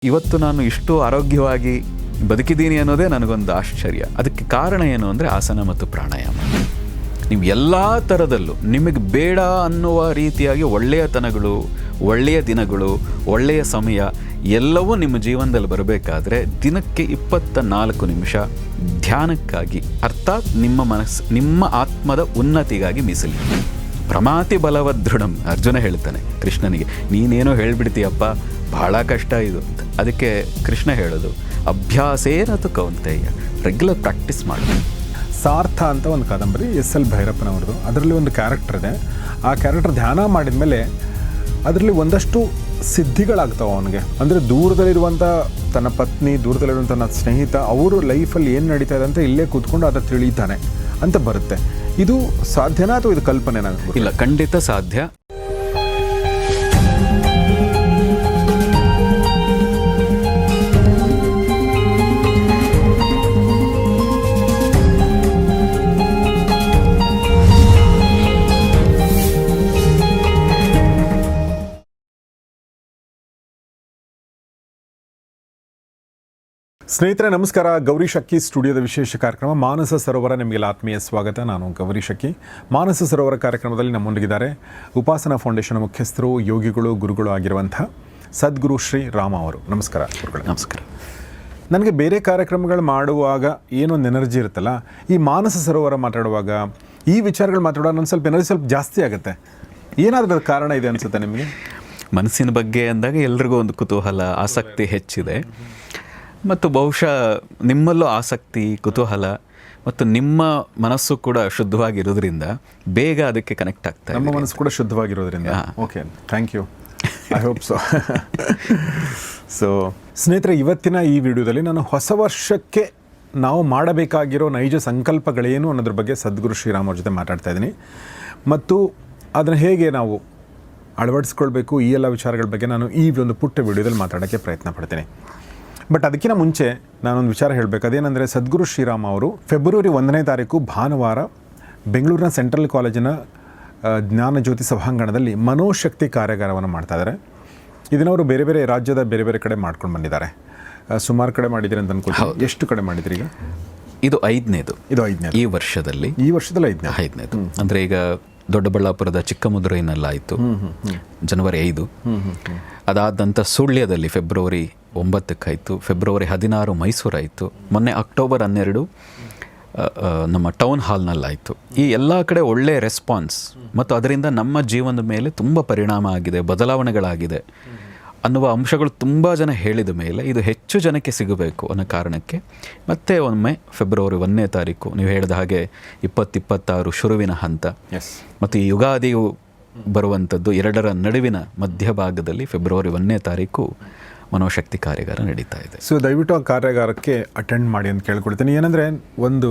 ಇವತ್ತು ನಾನು ಇಷ್ಟು ಆರೋಗ್ಯವಾಗಿ ಬದುಕಿದ್ದೀನಿ ಅನ್ನೋದೇ ನನಗೊಂದು ಆಶ್ಚರ್ಯ. ಅದಕ್ಕೆ ಕಾರಣ ಏನು ಅಂದರೆ ಆಸನ ಮತ್ತು ಪ್ರಾಣಾಯಾಮ. ನೀವು ಎಲ್ಲ ಥರದಲ್ಲೂ ನಿಮಗೆ ಬೇಡ ಅನ್ನುವ ರೀತಿಯಾಗಿ ಒಳ್ಳೆಯತನಗಳು, ಒಳ್ಳೆಯ ದಿನಗಳು, ಒಳ್ಳೆಯ ಸಮಯ ಎಲ್ಲವೂ ನಿಮ್ಮ ಜೀವನದಲ್ಲಿ ಬರಬೇಕಾದ್ರೆ ದಿನಕ್ಕೆ 24 ನಿಮಿಷ ಧ್ಯಾನಕ್ಕಾಗಿ, ಅರ್ಥಾತ್ ನಿಮ್ಮ ಆತ್ಮದ ಉನ್ನತಿಗಾಗಿ ಮೀಸಲಿ. ಪ್ರಮಾತಿ ಬಲವದ್ ದೃಢಂ ಅರ್ಜುನ ಹೇಳ್ತಾನೆ ಕೃಷ್ಣನಿಗೆ, ನೀನೇನೋ ಹೇಳ್ಬಿಡ್ತೀಯಪ್ಪ, ಬಹಳ ಕಷ್ಟ ಇದು ಅಂತ. ಅದಕ್ಕೆ ಕೃಷ್ಣ ಹೇಳೋದು, ಅಭ್ಯಾಸೇನತು ಕೌಂತೆಯ, ರೆಗ್ಯುಲರ್ ಪ್ರಾಕ್ಟೀಸ್ ಮಾಡೋದು. ಸಾರ್ಥ ಅಂತ ಒಂದು ಕಾದಂಬರಿ ಎಸ್.ಎಲ್. ಭೈರಪ್ಪನವ್ರದ್ದು. ಅದರಲ್ಲಿ ಒಂದು ಕ್ಯಾರೆಕ್ಟರ್ ಇದೆ. ಆ ಕ್ಯಾರೆಕ್ಟರ್ ಧ್ಯಾನ ಮಾಡಿದ ಮೇಲೆ ಅದರಲ್ಲಿ ಒಂದಷ್ಟು ಸಿದ್ಧಿಗಳಾಗ್ತಾವೆ ಅವನಿಗೆ. ಅಂದರೆ ದೂರದಲ್ಲಿರುವಂಥ ತನ್ನ ಪತ್ನಿ, ದೂರದಲ್ಲಿರುವಂಥ ನನ್ನ ಸ್ನೇಹಿತ, ಅವರು ಲೈಫಲ್ಲಿ ಏನು ನಡೀತಾ ಇದೆ ಅಂತ ಇಲ್ಲೇ ಕೂತ್ಕೊಂಡು ಅದು ತಿಳಿತಾನೆ ಅಂತ ಬರುತ್ತೆ. ಇದು ಸಾಧ್ಯನಾ ಅಥವಾ ಇದು ಕಲ್ಪನೆ? ಇಲ್ಲ, ಖಂಡಿತ ಸಾಧ್ಯ. ಸ್ನೇಹಿತರೆ ನಮಸ್ಕಾರ. ಗೌರಿ ಶಕ್ಕಿ ಸ್ಟುಡಿಯೋದ ವಿಶೇಷ ಕಾರ್ಯಕ್ರಮ ಮಾನಸ ಸರೋವರ, ನಿಮಗೆಲ್ಲ ಆತ್ಮೀಯ ಸ್ವಾಗತ. ನಾನು ಗೌರಿ ಶಕ್ಕಿ. ಮಾನಸ ಸರೋವರ ಕಾರ್ಯಕ್ರಮದಲ್ಲಿ ನಮ್ಮೊಂದಿಗಿದ್ದಾರೆ ಉಪಾಸನಾ ಫೌಂಡೇಶನ್ ಮುಖ್ಯಸ್ಥರು, ಯೋಗಿಗಳು, ಗುರುಗಳು ಆಗಿರುವಂಥ ಸದ್ಗುರು ಶ್ರೀ ರಾಮ ಅವರು. ನಮಸ್ಕಾರ ಗುರುಗಳೇ. ನಮಸ್ಕಾರ. ನನಗೆ ಬೇರೆ ಕಾರ್ಯಕ್ರಮಗಳು ಮಾಡುವಾಗ ಏನೊಂದು ಎನರ್ಜಿ ಇರುತ್ತಲ್ಲ, ಈ ಮಾನಸ ಸರೋವರ ಮಾತಾಡುವಾಗ ಈ ವಿಚಾರಗಳು ಮಾತಾಡುವಾಗ ನನ್ನ ಸ್ವಲ್ಪ ಎನರ್ಜಿ ಸ್ವಲ್ಪ ಜಾಸ್ತಿ ಆಗುತ್ತೆ. ಏನಾದರೂ ಕಾರಣ ಇದೆ ಅನಿಸುತ್ತೆ ನಿಮಗೆ? ಮನಸ್ಸಿನ ಬಗ್ಗೆ ಅಂದಾಗ ಎಲ್ರಿಗೂ ಒಂದು ಕುತೂಹಲ, ಆಸಕ್ತಿ ಹೆಚ್ಚಿದೆ. ಮತ್ತು ಬಹುಶಃ ನಿಮ್ಮಲ್ಲೂ ಆಸಕ್ತಿ, ಕುತೂಹಲ ಮತ್ತು ನಿಮ್ಮ ಮನಸ್ಸು ಕೂಡ ಶುದ್ಧವಾಗಿರೋದ್ರಿಂದ ಬೇಗ ಅದಕ್ಕೆ ಕನೆಕ್ಟ್ ಆಗ್ತಾ ಇದೆ. ನಮ್ಮ ಮನಸ್ಸು ಕೂಡ ಶುದ್ಧವಾಗಿರೋದ್ರಿಂದ. Okay, thank you. I hope so. So ಸ್ನೇಹಿತರೆ, ಇವತ್ತಿನ ಈ ವಿಡಿಯೋದಲ್ಲಿ ನಾನು ಹೊಸ ವರ್ಷಕ್ಕೆ ನಾವು ಮಾಡಬೇಕಾಗಿರೋ ನೈಜ ಸಂಕಲ್ಪಗಳೇನು ಅನ್ನೋದ್ರ ಬಗ್ಗೆ ಸದ್ಗುರು ಶ್ರೀರಾಮ್ ಅವ್ರ ಜೊತೆ ಮಾತಾಡ್ತಾ ಇದ್ದೀನಿ. ಮತ್ತು ಅದನ್ನು ಹೇಗೆ ನಾವು ಅಳವಡಿಸ್ಕೊಳ್ಬೇಕು, ಈ ಎಲ್ಲ ವಿಚಾರಗಳ ಬಗ್ಗೆ ನಾನು ಈ ಒಂದು ಪುಟ್ಟ ವಿಡಿಯೋದಲ್ಲಿ ಮಾತಾಡೋಕ್ಕೆ ಪ್ರಯತ್ನ ಪಡ್ತೀನಿ. ಬಟ್ ಅದಕ್ಕಿಂತ ಮುಂಚೆ ನಾನೊಂದು ವಿಚಾರ ಹೇಳಬೇಕು. ಅದೇನೆಂದರೆ, ಸದ್ಗುರು ಶ್ರೀರಾಮ್ ಅವರು ಫೆಬ್ರವರಿ 1ನೇ ತಾರೀಕು ಭಾನುವಾರ ಬೆಂಗಳೂರಿನ ಸೆಂಟ್ರಲ್ ಕಾಲೇಜಿನ ಜ್ಞಾನಜ್ಯೋತಿ ಸಭಾಂಗಣದಲ್ಲಿ ಮನೋಶಕ್ತಿ ಕಾರ್ಯಾಗಾರವನ್ನು ಮಾಡ್ತಾಯಿದ್ದಾರೆ. ಇದನ್ನವರು ಬೇರೆ ಬೇರೆ ರಾಜ್ಯದ ಬೇರೆ ಬೇರೆ ಕಡೆ ಮಾಡ್ಕೊಂಡು ಬಂದಿದ್ದಾರೆ. ಸುಮಾರು ಕಡೆ ಮಾಡಿದ್ದೀರಿ ಅಂತ ಅನ್ಕೊಳ್ತೀನಿ. ಎಷ್ಟು ಕಡೆ ಮಾಡಿದ್ರಿ ಈಗ? ಇದು 5ನೇದು. ಇದು 5ನೇ ಈ ವರ್ಷದಲ್ಲಿ 5ನೇದು. ಅಂದರೆ ಈಗ ದೊಡ್ಡಬಳ್ಳಾಪುರದ ಚಿಕ್ಕಮದುರೈನಲ್ಲಾಯಿತು ಜನವರಿ 5. ಅದಾದ ನಂತರ ಸುಳ್ಯದಲ್ಲಿ ಫೆಬ್ರವರಿ 9 ಫೆಬ್ರವರಿ 16 ಮೈಸೂರಾಯಿತು. ಮೊನ್ನೆ ಅಕ್ಟೋಬರ್ 12 ನಮ್ಮ ಟೌನ್ ಹಾಲ್ನಲ್ಲಾಯಿತು. ಈ ಎಲ್ಲ ಕಡೆ ಒಳ್ಳೆಯ ರೆಸ್ಪಾನ್ಸ್ ಮತ್ತು ಅದರಿಂದ ನಮ್ಮ ಜೀವನದ ಮೇಲೆ ತುಂಬ ಪರಿಣಾಮ ಆಗಿದೆ, ಬದಲಾವಣೆಗಳಾಗಿದೆ ಅನ್ನುವ ಅಂಶಗಳು ತುಂಬ ಜನ ಹೇಳಿದ ಮೇಲೆ ಇದು ಹೆಚ್ಚು ಜನಕ್ಕೆ ಸಿಗಬೇಕು ಅನ್ನೋ ಕಾರಣಕ್ಕೆ ಮತ್ತೆ ಒಮ್ಮೆ ಫೆಬ್ರವರಿ 1ನೇ ತಾರೀಕು ನೀವು ಹೇಳಿದ ಹಾಗೆ 2026 ಶುರುವಿನ ಹಂತ ಮತ್ತು ಈ ಯುಗಾದಿಯು ಬರುವಂಥದ್ದು 2ರ ನಡುವಿನ ಮಧ್ಯಭಾಗದಲ್ಲಿ ಫೆಬ್ರವರಿ 1ನೇ ತಾರೀಕು ಮನೋಶಕ್ತಿ ಕಾರ್ಯಾಗಾರ ನಡೀತಾ ಇದೆ. ಸೊ ದಯವಿಟ್ಟು ಆ ಕಾರ್ಯಾಗಾರಕ್ಕೆ ಅಟೆಂಡ್ ಮಾಡಿ ಅಂತ ಕೇಳ್ಕೊಳ್ತೀನಿ. ಏನಂದರೆ ಒಂದು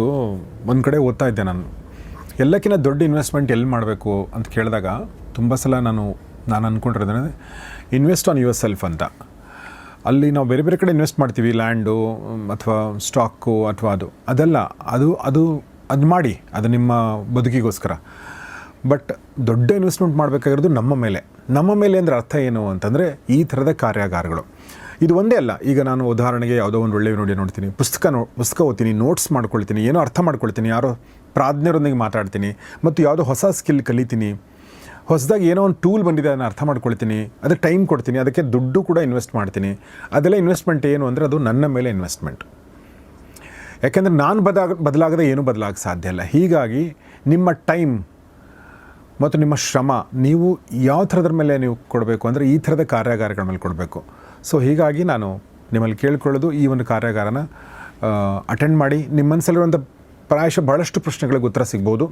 ಕಡೆ ಓದ್ತಾ ಇದ್ದೆ ನಾನು, ಎಲ್ಲಕ್ಕಿಂತ ದೊಡ್ಡ ಇನ್ವೆಸ್ಟ್ಮೆಂಟ್ ಎಲ್ಲಿ ಮಾಡಬೇಕು ಅಂತ ಕೇಳಿದಾಗ ತುಂಬ ಸಲ ನಾನು ಅಂದ್ಕೊಂಡಿರೋದೇನೆ ಇನ್ವೆಸ್ಟ್ ಆನ್ ಯುವರ್ ಸೆಲ್ಫ್ ಅಂತ. ಅಲ್ಲಿ ನಾವು ಬೇರೆ ಬೇರೆ ಕಡೆ ಇನ್ವೆಸ್ಟ್ ಮಾಡ್ತೀವಿ, ಲ್ಯಾಂಡು ಅಥವಾ ಸ್ಟಾಕು ಅಥವಾ ಅದು ಮಾಡಿ, ಅದು ನಿಮ್ಮ ಬದುಕಿಗೋಸ್ಕರ. ಬಟ್ ದೊಡ್ಡ ಇನ್ವೆಸ್ಟ್ಮೆಂಟ್ ಮಾಡಬೇಕಾಗಿರೋದು ನಮ್ಮ ಮೇಲೆ ಅಂದರೆ ಅರ್ಥ ಏನು ಅಂತಂದರೆ ಈ ಥರದ ಕಾರ್ಯಾಗಾರಗಳು. ಇದು ಒಂದೇ ಅಲ್ಲ. ಈಗ ನಾನು ಉದಾಹರಣೆಗೆ ಯಾವುದೋ ಒಂದು ಒಳ್ಳೆಯ ವಿಡಿಯೋ ನೋಡ್ತೀನಿ, ಪುಸ್ತಕ ಓದ್ತೀನಿ, ನೋಟ್ಸ್ ಮಾಡ್ಕೊಳ್ತೀನಿ, ಏನೋ ಅರ್ಥ ಮಾಡ್ಕೊಳ್ತೀನಿ, ಯಾರೋ ಪ್ರಾಜ್ಞರೊಂದಿಗೆ ಮಾತಾಡ್ತೀನಿ, ಮತ್ತು ಯಾವುದೋ ಹೊಸ ಸ್ಕಿಲ್ ಕಲಿತೀನಿ, ಹೊಸದಾಗಿ ಏನೋ ಒಂದು ಟೂಲ್ ಬಂದಿದೆ ಅದನ್ನು ಅರ್ಥ ಮಾಡ್ಕೊಳ್ತೀನಿ, ಅದಕ್ಕೆ ಟೈಮ್ ಕೊಡ್ತೀನಿ, ಅದಕ್ಕೆ ದುಡ್ಡು ಕೂಡ ಇನ್ವೆಸ್ಟ್ ಮಾಡ್ತೀನಿ. ಅದೆಲ್ಲ ಇನ್ವೆಸ್ಟ್ಮೆಂಟ್ ಏನು ಅಂದರೆ ಅದು ನನ್ನ ಮೇಲೆ ಇನ್ವೆಸ್ಟ್ಮೆಂಟ್. ಯಾಕೆಂದರೆ ನಾನು ಬದಲಾಗದೆ ಏನೂ ಬದಲಾಗಕ್ಕೆ ಸಾಧ್ಯ ಇಲ್ಲ. ಹೀಗಾಗಿ ನಿಮ್ಮ ಟೈಮ್ ಮತ್ತು ನಿಮ್ಮ ಶ್ರಮ ನೀವು ಯಾವ ಥರದ್ರ ಮೇಲೆ ನೀವು ಕೊಡಬೇಕು ಅಂದರೆ ಈ ಥರದ ಕಾರ್ಯಾಗಾರಗಳ ಮೇಲೆ ಕೊಡಬೇಕು. ಸೊ ಹೀಗಾಗಿ ನಾನು ನಿಮ್ಮಲ್ಲಿ ಕೇಳ್ಕೊಳ್ಳೋದು, ಈ ಒಂದು ಕಾರ್ಯಾಗಾರನ ಅಟೆಂಡ್ ಮಾಡಿ. ನಿಮ್ಮ ಮನಸ್ಸಲ್ಲಿರುವಂಥ ಪ್ರಾಯಶಃ ಭಾಳಷ್ಟು ಪ್ರಶ್ನೆಗಳಿಗೆ ಉತ್ತರ ಸಿಗ್ಬೋದು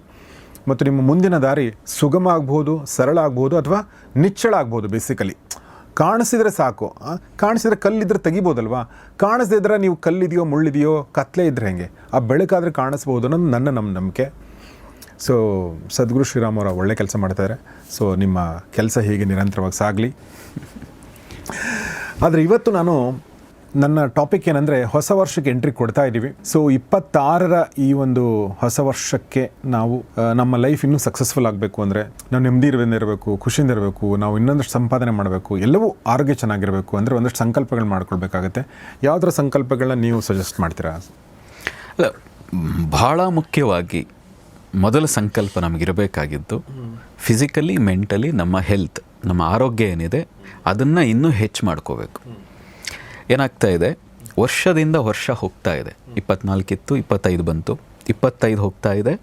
ಮತ್ತು ನಿಮ್ಮ ಮುಂದಿನ ದಾರಿ ಸುಗಮ ಆಗ್ಬೋದು, ಸರಳ ಆಗ್ಬೋದು ಅಥವಾ ನಿಚ್ಚಳ ಆಗ್ಬೋದು. ಬೇಸಿಕಲಿ ಕಾಣಿಸಿದರೆ ಸಾಕು. ಕಾಣಿಸಿದ್ರೆ ಕಲ್ಲಿದ್ರೆ ತೆಗಿಬೋದಲ್ವಾ? ಕಾಣಿಸದೇ ಇದ್ರೆ ನೀವು ಕಲ್ಲಿದೆಯೋ, ಮುಳ್ಳಿದೆಯೋ, ಕತ್ಲೆ ಇದ್ದರೆ ಹೆಂಗೆ? ಆ ಬೆಳಕಾದರೆ ಕಾಣಿಸ್ಬೋದು ಅನ್ನೋದು ನನ್ನ ನಂಬಿಕೆ. ಸೊ ಸದ್ಗುರು ಶ್ರೀರಾಮ್ ಅವರ ಒಳ್ಳೆ ಕೆಲಸ ಮಾಡ್ತಾಯಿದ್ದಾರೆ. ಸೊ ನಿಮ್ಮ ಕೆಲಸ ಹೀಗೆ ನಿರಂತರವಾಗಿ ಸಾಗಲಿ. ಆದರೆ ಇವತ್ತು ನಾನು ನನ್ನ ಟಾಪಿಕ್ ಏನಂದರೆ ಹೊಸ ವರ್ಷಕ್ಕೆ ಎಂಟ್ರಿ ಕೊಡ್ತಾ ಇದ್ದೀವಿ. ಸೊ 26ರ ಈ ಒಂದು ಹೊಸ ವರ್ಷಕ್ಕೆ ನಾವು ನಮ್ಮ ಲೈಫ್ ಇನ್ನೂ ಸಕ್ಸಸ್ಫುಲ್ ಆಗಬೇಕು ಅಂದರೆ ನಾವು ನೆಮ್ಮದಿಯಿಂದ ಇರಬೇಕು, ಖುಷಿಯಿಂದ ಇರಬೇಕು, ನಾವು ಇನ್ನೊಂದಷ್ಟು ಸಂಪಾದನೆ ಮಾಡಬೇಕು, ಎಲ್ಲವೂ ಆರೋಗ್ಯ ಚೆನ್ನಾಗಿರಬೇಕು ಅಂದರೆ ಒಂದಷ್ಟು ಸಂಕಲ್ಪಗಳು ಮಾಡ್ಕೊಳ್ಬೇಕಾಗತ್ತೆ. ಯಾವುದರ ಸಂಕಲ್ಪಗಳನ್ನ ನೀವು ಸಜೆಸ್ಟ್ ಮಾಡ್ತೀರಾ? ಅಲ್ಲ, ಭಾಳ ಮುಖ್ಯವಾಗಿ ಮೊದಲ ಸಂಕಲ್ಪ ನಮಗಿರಬೇಕಾಗಿದ್ದು ಫಿಸಿಕಲಿ ಮೆಂಟಲಿ ನಮ್ಮ ಹೆಲ್ತ್, ನಮ್ಮ ಆರೋಗ್ಯ ಏನಿದೆ ಅದನ್ನು ಇನ್ನೂ ಹೆಚ್ಚು ಮಾಡ್ಕೋಬೇಕು. ಏನಾಗ್ತಾ ಇದೆ, ವರ್ಷದಿಂದ ವರ್ಷ ಹೋಗ್ತಾ ಇದೆ. 24 ಇತ್ತು, 25 ಬಂತು, 25 ಹೋಗ್ತಾ ಇದೆ,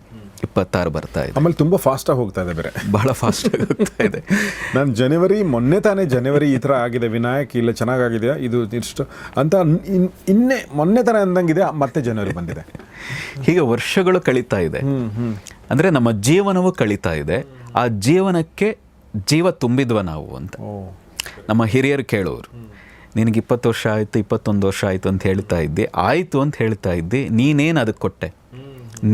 26 ಬರ್ತಾ ಇದೆ. ಆಮೇಲೆ ತುಂಬ ಫಾಸ್ಟಾಗಿ ಹೋಗ್ತಾ ಇದೆ, ಬೇರೆ ಭಾಳ ಫಾಸ್ಟಾಗಿ ಹೋಗ್ತಾ ಇದೆ. ನಾನು ಮೊನ್ನೆ ತಾನೇ ಜನವರಿ ಈ ಥರ ಆಗಿದೆ, ವಿನಾಯಕ್ ಇಲ್ಲ ಚೆನ್ನಾಗಾಗಿದೆ ಇದು ಇಷ್ಟು ಅಂತ ಇನ್ನೇ ಮೊನ್ನೆ ತಾನೇ ಅಂದಂಗಿದೆ, ಮತ್ತೆ ಜನವರಿ ಬಂದಿದೆ. ಹೀಗೆ ವರ್ಷಗಳು ಕಳೀತಾ ಇದೆ. ಅಂದರೆ ನಮ್ಮ ಜೀವನವೂ ಕಳೀತಾ ಇದೆ. ಆ ಜೀವನಕ್ಕೆ ಜೀವ ತುಂಬಿದ್ವ ನಾವು ಅಂತ ನಮ್ಮ ಹಿರಿಯರು ಕೇಳೋರು. ನಿನಗೆ 20 ವರ್ಷ ಆಯಿತು, 21 ವರ್ಷ ಆಯಿತು ಅಂತ ಹೇಳ್ತಾ ಇದ್ದೆ, ಆಯಿತು ಅಂತ ಹೇಳ್ತಾ ಇದ್ದೆ, ನೀನೇನು ಅದಕ್ಕೆ ಕೊಟ್ಟೆ?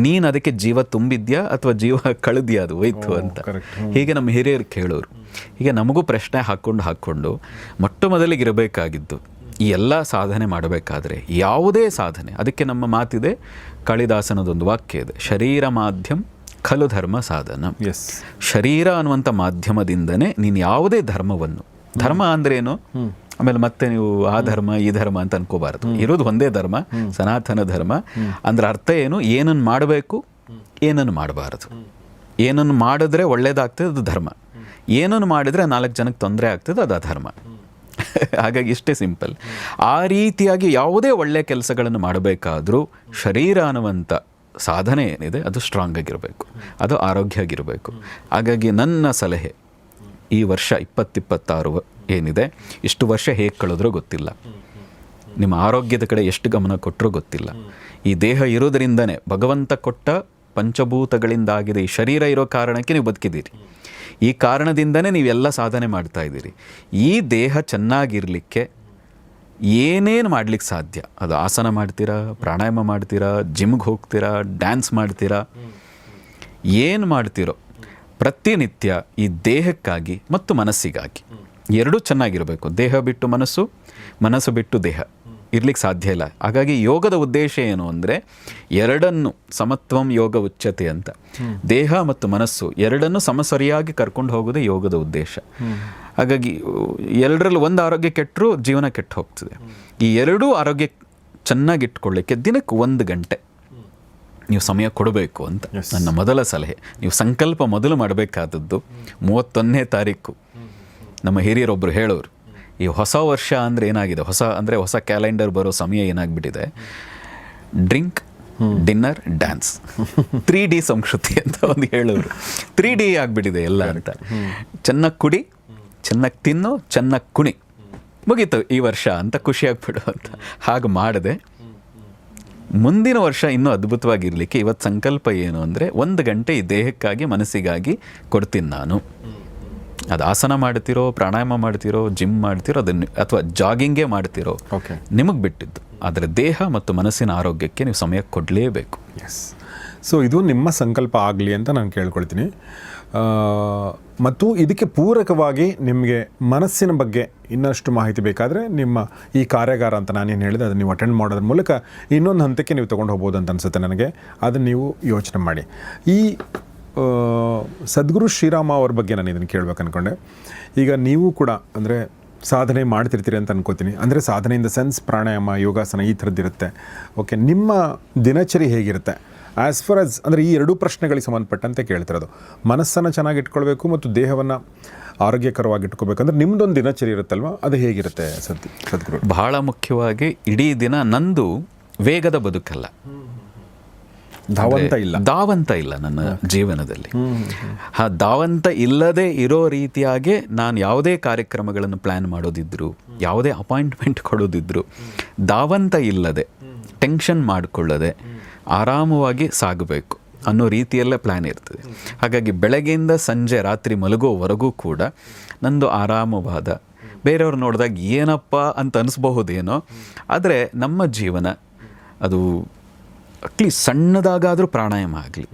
ನೀನು ಅದಕ್ಕೆ ಜೀವ ತುಂಬಿದ್ಯಾ ಅಥವಾ ಜೀವ ಕಳೆದ್ಯಾ, ಅದು ಹೋಯ್ತು ಅಂತ. ಹೀಗೆ ನಮ್ಮ ಹಿರಿಯರು ಕೇಳೋರು. ಹೀಗೆ ನಮಗೂ ಪ್ರಶ್ನೆ ಹಾಕ್ಕೊಂಡು ಮೊಟ್ಟ ಮೊದಲಿಗೆ ಇರಬೇಕಾಗಿದ್ದು ಈ ಎಲ್ಲ ಸಾಧನೆ ಮಾಡಬೇಕಾದ್ರೆ, ಯಾವುದೇ ಸಾಧನೆ, ಅದಕ್ಕೆ ನಮ್ಮ ಮಾತಿದೆ, ಕಾಳಿದಾಸನದೊಂದು ವಾಕ್ಯ ಇದೆ, ಶರೀರ ಮಾಧ್ಯಮ ಖಲು ಧರ್ಮ ಸಾಧನ. ಶರೀರ ಅನ್ನುವಂಥ ಮಾಧ್ಯಮದಿಂದನೇ ನೀನು ಯಾವುದೇ ಧರ್ಮವನ್ನು, ಧರ್ಮ ಅಂದ್ರೇನು, ಆಮೇಲೆ ಮತ್ತೆ ನೀವು ಆ ಧರ್ಮ ಈ ಧರ್ಮ ಅಂತ ಅನ್ಕೋಬಾರದು. ಇರೋದು ಒಂದೇ ಧರ್ಮ, ಸನಾತನ ಧರ್ಮ. ಅಂದ್ರೆ ಅರ್ಥ ಏನು, ಏನನ್ನು ಮಾಡಬೇಕು, ಏನನ್ನು ಮಾಡಬಾರದು. ಏನನ್ನು ಮಾಡಿದ್ರೆ ಒಳ್ಳೇದಾಗ್ತದೆ, ಅದು ಧರ್ಮ. ಏನನ್ನು ಮಾಡಿದರೆ 4 ಜನಕ್ಕೆ ತೊಂದರೆ ಆಗ್ತದೆ, ಅದು ಅಧರ್ಮ. ಹಾಗಾಗಿ ಇಷ್ಟೇ ಸಿಂಪಲ್. ಆ ರೀತಿಯಾಗಿ ಯಾವುದೇ ಒಳ್ಳೆಯ ಕೆಲಸಗಳನ್ನು ಮಾಡಬೇಕಾದ್ರೂ ಶರೀರ ಅನ್ನುವಂಥ ಸಾಧನೆ ಏನಿದೆ ಅದು ಸ್ಟ್ರಾಂಗ್ ಆಗಿರಬೇಕು, ಅದು ಆರೋಗ್ಯ ಆಗಿರಬೇಕು. ಹಾಗಾಗಿ ನನ್ನ ಸಲಹೆ, ಈ ವರ್ಷ 2026 ಏನಿದೆ, ಇಷ್ಟು ವರ್ಷ ಹೇಗೆ ಕಳೆದ್ರೂ ಗೊತ್ತಿಲ್ಲ, ನಿಮ್ಮ ಆರೋಗ್ಯದ ಕಡೆ ಎಷ್ಟು ಗಮನ ಕೊಟ್ಟರೂ ಗೊತ್ತಿಲ್ಲ. ಈ ದೇಹ ಇರೋದರಿಂದನೇ, ಭಗವಂತ ಕೊಟ್ಟ ಪಂಚಭೂತಗಳಿಂದಾಗಿದೆ ಈ ಶರೀರ ಇರೋ ಕಾರಣಕ್ಕೆ ನೀವು ಬದುಕಿದ್ದೀರಿ. ಈ ಕಾರಣದಿಂದನೇ ನೀವೆಲ್ಲ ಸಾಧನೆ ಮಾಡ್ತಾ ಇದ್ದೀರಿ. ಈ ದೇಹ ಚೆನ್ನಾಗಿರಲಿಕ್ಕೆ ಏನೇನು ಮಾಡ್ಲಿಕ್ಕೆ ಸಾಧ್ಯ, ಅದು ಆಸನ ಮಾಡ್ತೀರಾ, ಪ್ರಾಣಾಯಾಮ ಮಾಡ್ತೀರಾ, ಜಿಮ್ಗೆ ಹೋಗ್ತೀರಾ, ಡ್ಯಾನ್ಸ್ ಮಾಡ್ತೀರಾ, ಏನು ಮಾಡ್ತೀರೋ ಪ್ರತಿನಿತ್ಯ ಈ ದೇಹಕ್ಕಾಗಿ ಮತ್ತು ಮನಸ್ಸಿಗಾಗಿ ಎರಡೂ ಚೆನ್ನಾಗಿರಬೇಕು. ದೇಹ ಬಿಟ್ಟು ಮನಸ್ಸು, ಮನಸ್ಸು ಬಿಟ್ಟು ದೇಹ ಇರ್ಲಿಕ್ಕೆ ಸಾಧ್ಯ ಇಲ್ಲ. ಹಾಗಾಗಿ ಯೋಗದ ಉದ್ದೇಶ ಏನು ಅಂದರೆ ಎರಡನ್ನು ಸಮತ್ವಂ ಯೋಗ ಉಚ್ಯತೆ ಅಂತ, ದೇಹ ಮತ್ತು ಮನಸ್ಸು ಎರಡನ್ನು ಸಮಸರಿಯಾಗಿ ಕರ್ಕೊಂಡು ಹೋಗೋದೇ ಯೋಗದ ಉದ್ದೇಶ. ಹಾಗಾಗಿ ಎರಡರಲ್ಲಿ ಒಂದು ಆರೋಗ್ಯ ಕೆಟ್ಟರೂ ಜೀವನ ಕೆಟ್ಟು ಹೋಗ್ತದೆ. ಈ ಎರಡೂ ಆರೋಗ್ಯ ಚೆನ್ನಾಗಿಟ್ಕೊಳ್ಳಿಕ್ಕೆ ದಿನಕ್ಕೆ 1 ಗಂಟೆ ನೀವು ಸಮಯ ಕೊಡಬೇಕು ಅಂತ ನನ್ನ ಮೊದಲ ಸಲಹೆ. ನೀವು ಸಂಕಲ್ಪ ಮೊದಲು ಮಾಡಬೇಕಾದದ್ದು 31ನೇ ತಾರೀಕು. ನಮ್ಮ ಹಿರಿಯರೊಬ್ಬರು ಹೇಳೋರು, ಈ ಹೊಸ ವರ್ಷ ಅಂದರೆ ಏನಾಗಿದೆ, ಹೊಸ ಕ್ಯಾಲೆಂಡರ್ ಬರೋ ಸಮಯ ಏನಾಗ್ಬಿಟ್ಟಿದೆ, ಡ್ರಿಂಕ್, ಡಿನ್ನರ್, ಡ್ಯಾನ್ಸ್, 3D ಸಂಸ್ಕೃತಿ ಅಂತ ಒಂದು ಹೇಳೋರು. 3D ಆಗಿಬಿಟ್ಟಿದೆ ಎಲ್ಲ ಅಂತ. ಚೆನ್ನಾಗಿ ಕುಡಿ, ಚೆನ್ನಾಗಿ ತಿನ್ನು, ಚೆನ್ನಾಗಿ ಕುಣಿ, ಮುಗೀತು ಈ ವರ್ಷ ಅಂತ ಖುಷಿಯಾಗ್ಬಿಡು ಅಂತ. ಹಾಗೆ ಮಾಡದೆ ಮುಂದಿನ ವರ್ಷ ಇನ್ನೂ ಅದ್ಭುತವಾಗಿರಲಿಕ್ಕೆ ಇವತ್ತು ಸಂಕಲ್ಪ ಏನು ಅಂದರೆ 1 ಗಂಟೆ ಈ ದೇಹಕ್ಕಾಗಿ ಮನಸ್ಸಿಗಾಗಿ ಕೊಡ್ತೀನಿ ನಾನು. ಅದು ಆಸನ ಮಾಡ್ತಿರೋ, ಪ್ರಾಣಾಯಾಮ ಮಾಡ್ತಿರೋ, ಜಿಮ್ ಮಾಡ್ತಿರೋ, ಅದನ್ನು ಅಥವಾ ಜಾಗಿಂಗೇ ಮಾಡ್ತಿರೋ, ನಿಮಗೆ ಬಿಟ್ಟಿದ್ದು. ಆದರೆ ದೇಹ ಮತ್ತು ಮನಸ್ಸಿನ ಆರೋಗ್ಯಕ್ಕೆ ನೀವು ಸಮಯ ಕೊಡಲೇಬೇಕು. ಸೊ ಇದು ನಿಮ್ಮ ಸಂಕಲ್ಪ ಆಗಲಿ ಅಂತ ನಾನು ಕೇಳ್ಕೊಳ್ತೀನಿ. ಮತ್ತು ಇದಕ್ಕೆ ಪೂರಕವಾಗಿ ನಿಮಗೆ ಮನಸ್ಸಿನ ಬಗ್ಗೆ ಇನ್ನಷ್ಟು ಮಾಹಿತಿ ಬೇಕಾದರೆ ನಿಮ್ಮ ಈ ಕಾರ್ಯಾಗಾರ ಅಂತ ನಾನೇನು ಹೇಳಿದೆ ಅದನ್ನು ನೀವು ಅಟೆಂಡ್ ಮಾಡೋದ್ರ ಮೂಲಕ ಇನ್ನೊಂದು ಹಂತಕ್ಕೆ ನೀವು ತೊಗೊಂಡು ಹೋಗ್ಬೋದು ಅಂತ ಅನಿಸುತ್ತೆ ನನಗೆ. ಅದನ್ನು ನೀವು ಯೋಚನೆ ಮಾಡಿ. ಈ ಸದ್ಗುರು ಶ್ರೀರಾಮ ಅವ್ರ ಬಗ್ಗೆ ನಾನು ಇದನ್ನು ಕೇಳ್ಬೇಕು ಅಂದ್ಕೊಂಡೆ. ಈಗ ನೀವು ಕೂಡ ಅಂದರೆ ಸಾಧನೆ ಮಾಡ್ತಿರ್ತೀರಿ ಅಂತ ಅನ್ಕೋತೀನಿ. ಅಂದರೆ ಸಾಧನೆ ಇನ್ ದ ಸೆನ್ಸ್ ಪ್ರಾಣಾಯಾಮ, ಯೋಗಾಸನ ಈ ಥರದ್ದಿರುತ್ತೆ. ಓಕೆ, ನಿಮ್ಮ ದಿನಚರಿ ಹೇಗಿರುತ್ತೆ ಆ್ಯಸ್ ಫಾರ್ ಆಸ್ ಅಂದರೆ ಈ ಎರಡೂ ಪ್ರಶ್ನೆಗಳಿಗೆ ಸಂಬಂಧಪಟ್ಟಂತೆ ಕೇಳ್ತಿರೋದು. ಮನಸ್ಸನ್ನು ಚೆನ್ನಾಗಿ ಇಟ್ಕೊಳ್ಬೇಕು ಮತ್ತು ದೇಹವನ್ನು ಆರೋಗ್ಯಕರವಾಗಿ ಇಟ್ಕೋಬೇಕಂದ್ರೆ ನಿಮ್ಮದೊಂದು ದಿನಚರಿ ಇರುತ್ತಲ್ವ, ಅದು ಹೇಗಿರುತ್ತೆ ಸದ್ಗುರು? ಬಹಳ ಮುಖ್ಯವಾಗಿ ಇಡೀ ದಿನ ನಂದು ವೇಗದ ಬದುಕಲ್ಲ, ಧಾವಂತ ಇಲ್ಲ ನನ್ನ ಜೀವನದಲ್ಲಿ. ಧಾವಂತ ಇಲ್ಲದೆ ಇರೋ ರೀತಿಯಾಗೆ ನಾನು ಯಾವುದೇ ಕಾರ್ಯಕ್ರಮಗಳನ್ನು ಪ್ಲ್ಯಾನ್ ಮಾಡೋದಿದ್ರು, ಯಾವುದೇ ಅಪಾಯಿಂಟ್ಮೆಂಟ್ ಕೊಡೋದಿದ್ರು, ಧಾವಂತ ಇಲ್ಲದೆ ಟೆನ್ಷನ್ ಮಾಡಿಕೊಳ್ಳದೆ ಆರಾಮವಾಗಿ ಸಾಗಬೇಕು ಅನ್ನೋ ರೀತಿಯಲ್ಲೇ ಪ್ಲ್ಯಾನ್ ಇರ್ತದೆ. ಹಾಗಾಗಿ ಬೆಳಗ್ಗೆಯಿಂದ ಸಂಜೆ ರಾತ್ರಿ ಮಲಗೋವರೆಗೂ ಕೂಡ ನಂದು ಆರಾಮವಾದ, ಬೇರೆಯವ್ರು ನೋಡಿದಾಗ ಏನಪ್ಪ ಅಂತ ಅನಿಸ್ಬಹುದೇನೋ, ಆದರೆ ನಮ್ಮ ಜೀವನ ಅದು ಅಟ್ಲೀಸ್ಟ್ ಸಣ್ಣದಾಗಾದರೂ ಪ್ರಾಣಾಯಾಮ ಆಗಲಿ,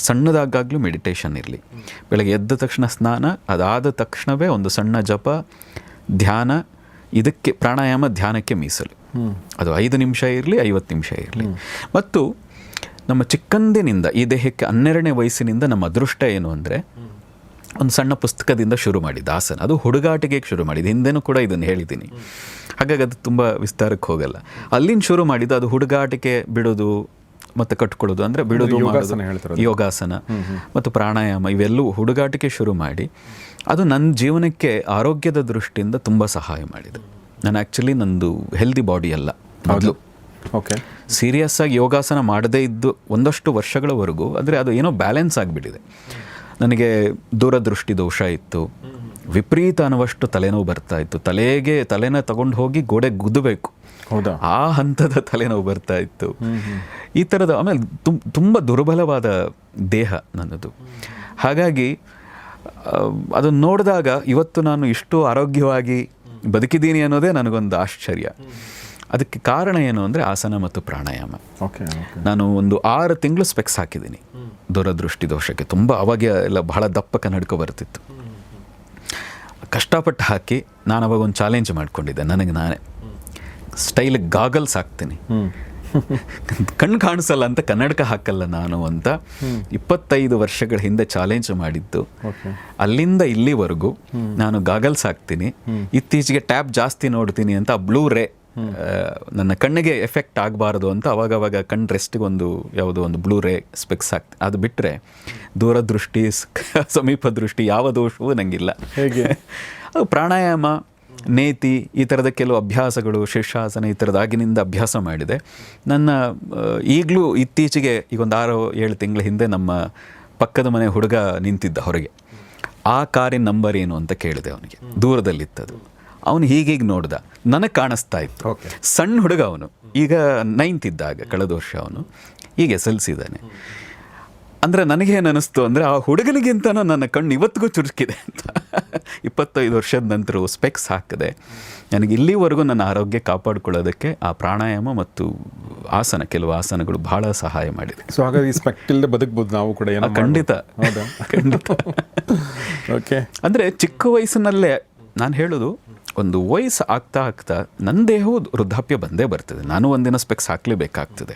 ಸಣ್ಣದಾಗಾಗಲೂ ಮೆಡಿಟೇಷನ್ ಇರಲಿ. ಬೆಳಗ್ಗೆ ಎದ್ದ ತಕ್ಷಣ ಸ್ನಾನ, ಅದಾದ ತಕ್ಷಣವೇ ಒಂದು ಸಣ್ಣ ಜಪ, ಧ್ಯಾನ, ಇದಕ್ಕೆ ಪ್ರಾಣಾಯಾಮ ಧ್ಯಾನಕ್ಕೆ ಮೀಸಲು. ಅದು 5 ನಿಮಿಷ ಇರಲಿ 50 ನಿಮಿಷ ಇರಲಿ. ಮತ್ತು ನಮ್ಮ ಚಿಕ್ಕಂದಿನಿಂದ ಈ ದೇಹಕ್ಕೆ 12ನೇ ವಯಸ್ಸಿನಿಂದ ನಮ್ಮ ಅದೃಷ್ಟ ಏನು ಅಂದರೆ ಒಂದು ಸಣ್ಣ ಪುಸ್ತಕದಿಂದ ಶುರು ಮಾಡಿದ್ದು ಆಸನ. ಅದು ಹುಡುಗಾಟಿಗೆ ಶುರು ಮಾಡಿದ್ದು, ಹಿಂದೆನೂ ಕೂಡ ಇದನ್ನು ಹೇಳಿದ್ದೀನಿ, ಹಾಗಾಗಿ ಅದು ತುಂಬ ವಿಸ್ತಾರಕ್ಕೆ ಹೋಗಲ್ಲ. ಅಲ್ಲಿಂದ ಶುರು ಮಾಡಿದ್ದು ಅದು ಹುಡುಗಾಟಿಕೆ ಬಿಡೋದು ಮತ್ತು ಕಟ್ಕೊಳ್ಳೋದು, ಅಂದರೆ ಬಿಡೋದು ಯೋಗಾಸನ ಮತ್ತು ಪ್ರಾಣಾಯಾಮ ಇವೆಲ್ಲವೂ ಹುಡುಗಾಟಿಕೆ ಶುರು ಮಾಡಿ ಅದು ನನ್ನ ಜೀವನಕ್ಕೆ ಆರೋಗ್ಯದ ದೃಷ್ಟಿಯಿಂದ ತುಂಬ ಸಹಾಯ ಮಾಡಿದೆ. ನಾನು ಆ್ಯಕ್ಚುಲಿ ನಂದು ಹೆಲ್ದಿ ಬಾಡಿ ಅಲ್ಲ ಮೊದಲು. ಓಕೆ, ಸೀರಿಯಸ್ ಆಗಿ ಯೋಗಾಸನ ಮಾಡದೇ ಇದ್ದು ಒಂದಷ್ಟು ವರ್ಷಗಳವರೆಗೂ, ಅಂದರೆ ಅದು ಏನೋ ಬ್ಯಾಲೆನ್ಸ್ ಆಗಿಬಿಟ್ಟಿದೆ. ನನಗೆ ದೂರದೃಷ್ಟಿ ದೋಷ ಇತ್ತು, ವಿಪರೀತ ಅನ್ನುವಷ್ಟು ತಲೆನೋವು ಬರ್ತಾ ಇತ್ತು, ತಲೆನ ತಗೊಂಡು ಹೋಗಿ ಗೋಡೆ ಗುದ್ದಬೇಕು, ಹೌದಾ, ಆ ಹಂತದ ತಲೆನೋವು ಬರ್ತಾ ಇತ್ತು. ಈ ಥರದ, ಆಮೇಲೆ ತುಂಬ ದುರ್ಬಲವಾದ ದೇಹ ನನ್ನದು. ಹಾಗಾಗಿ ಅದನ್ನು ನೋಡಿದಾಗ ಇವತ್ತು ನಾನು ಇಷ್ಟು ಆರೋಗ್ಯವಾಗಿ ಬದುಕಿದ್ದೀನಿ ಅನ್ನೋದೇ ನನಗೊಂದು ಆಶ್ಚರ್ಯ. ಅದಕ್ಕೆ ಕಾರಣ ಏನು ಅಂದರೆ ಆಸನ ಮತ್ತು ಪ್ರಾಣಾಯಾಮ. ನಾನು ಒಂದು 6 ತಿಂಗಳು ಸ್ಪೆಕ್ಸ್ ಹಾಕಿದ್ದೀನಿ ದೂರದೃಷ್ಟಿ ದೋಷಕ್ಕೆ. ತುಂಬ ಅವಾಗ ಎಲ್ಲ ಬಹಳ ದಪ್ಪ ಕನ್ನಡಕ ಬರ್ತಿತ್ತು. ಕಷ್ಟಪಟ್ಟು ಹಾಕಿ ನಾನು ಅವಾಗ ಒಂದು ಚಾಲೆಂಜ್ ಮಾಡ್ಕೊಂಡಿದ್ದೆ ನನಗೆ ನಾನೇ, ಸ್ಟೈಲಿಗೆ ಗಾಗಲ್ಸ್ ಹಾಕ್ತೀನಿ, ಕಣ್ಣು ಕಾಣಿಸಲ್ಲ ಅಂತ ಕನ್ನಡಕ ಹಾಕಲ್ಲ ನಾನು ಅಂತ 25 ವರ್ಷಗಳ ಹಿಂದೆ ಚಾಲೆಂಜ್ ಮಾಡಿದ್ದು. ಅಲ್ಲಿಂದ ಇಲ್ಲಿವರೆಗೂ ನಾನು ಗಾಗಲ್ಸ್ ಹಾಕ್ತೀನಿ. ಇತ್ತೀಚೆಗೆ ಟ್ಯಾಬ್ ಜಾಸ್ತಿ ನೋಡ್ತೀನಿ ಅಂತ ಬ್ಲೂ ರೇ ನನ್ನ ಕಣ್ಣಿಗೆ ಎಫೆಕ್ಟ್ ಆಗಬಾರ್ದು ಅಂತ ಅವಾಗವಾಗ ಕಣ್ಣು ರೆಸ್ಟಿಗೆ ಯಾವುದೋ ಒಂದು ಬ್ಲೂ ರೇ ಸ್ಪೆಕ್ಸ್ ಹಾಕ್ತೀನಿ. ಅದು ಬಿಟ್ಟರೆ ದೂರದೃಷ್ಟಿ ಸಮೀಪ ದೃಷ್ಟಿ ಯಾವ ದೋಷವೂ ನನಗಿಲ್ಲ. ಹೇಗೆ ಪ್ರಾಣಾಯಾಮ, ನೇತಿ, ಈ ಥರದ ಕೆಲವು ಅಭ್ಯಾಸಗಳು, ಶೀರ್ಷಾಸನ, ಈ ಥರದಾಗಿನಿಂದ ಅಭ್ಯಾಸ ಮಾಡಿದೆ. ನನ್ನ ಈಗಲೂ ಇತ್ತೀಚೆಗೆ ಈಗ ಒಂದು 6-7 ತಿಂಗಳ ಹಿಂದೆ ನಮ್ಮ ಪಕ್ಕದ ಮನೆ ಹುಡುಗ ನಿಂತಿದ್ದ ಹೊರಗೆ. ಆ ಕಾರಿನ ನಂಬರ್ ಏನು ಅಂತ ಕೇಳಿದೆ ಅವನಿಗೆ, ದೂರದಲ್ಲಿತ್ತದು. ಅವನು ಹೀಗೀಗೆ ನೋಡ್ದ, ನನಗೆ ಕಾಣಿಸ್ತಾ ಇತ್ತು. ಸಣ್ಣ ಹುಡುಗ ಅವನು, ಈಗ 9th ಇದ್ದಾಗ, ಕಳೆದ ವರ್ಷ ಅವನು ಈಗ SLC ಇದ್ದಾನೆ. ಅಂದರೆ ನನಗೇನು ಅನ್ನಿಸ್ತು ಅಂದರೆ ಆ ಹುಡುಗನಿಗಿಂತನೂ ನನ್ನ ಕಣ್ಣು ಇವತ್ತಿಗೂ ಚುರುಕಿದೆ ಅಂತ. 25 ವರ್ಷದ ನಂತರ ಸ್ಪೆಕ್ಸ್ ಹಾಕಿದೆ. ನನಗೆ ಇಲ್ಲಿವರೆಗೂ ನನ್ನ ಆರೋಗ್ಯ ಕಾಪಾಡಿಕೊಳ್ಳೋದಕ್ಕೆ ಆ ಪ್ರಾಣಾಯಾಮ ಮತ್ತು ಆಸನ, ಕೆಲವು ಆಸನಗಳು ಬಹಳ ಸಹಾಯ ಮಾಡಿದೆ. ಸೊ ಹಾಗಾಗಿ ಸ್ಪೆಕ್ಟ್ ಇಲ್ಲದೆ ಬದುಕ್ಬೋದು ನಾವು ಕೂಡ. ಖಂಡಿತ ಖಂಡಿತ. ಓಕೆ, ಅಂದರೆ ಚಿಕ್ಕ ವಯಸ್ಸಿನಲ್ಲೇ ನಾನು ಹೇಳೋದು, ಒಂದು ವಯಸ್ಸು ಆಗ್ತಾ ನನ್ನ ದೇಹವು ವೃದ್ಧಾಪ್ಯ ಬಂದೇ ಬರ್ತದೆ. ನಾನು ಒಂದಿನ ಸ್ಪೆಕ್ಸ್ ಹಾಕಲೇಬೇಕಾಗ್ತದೆ,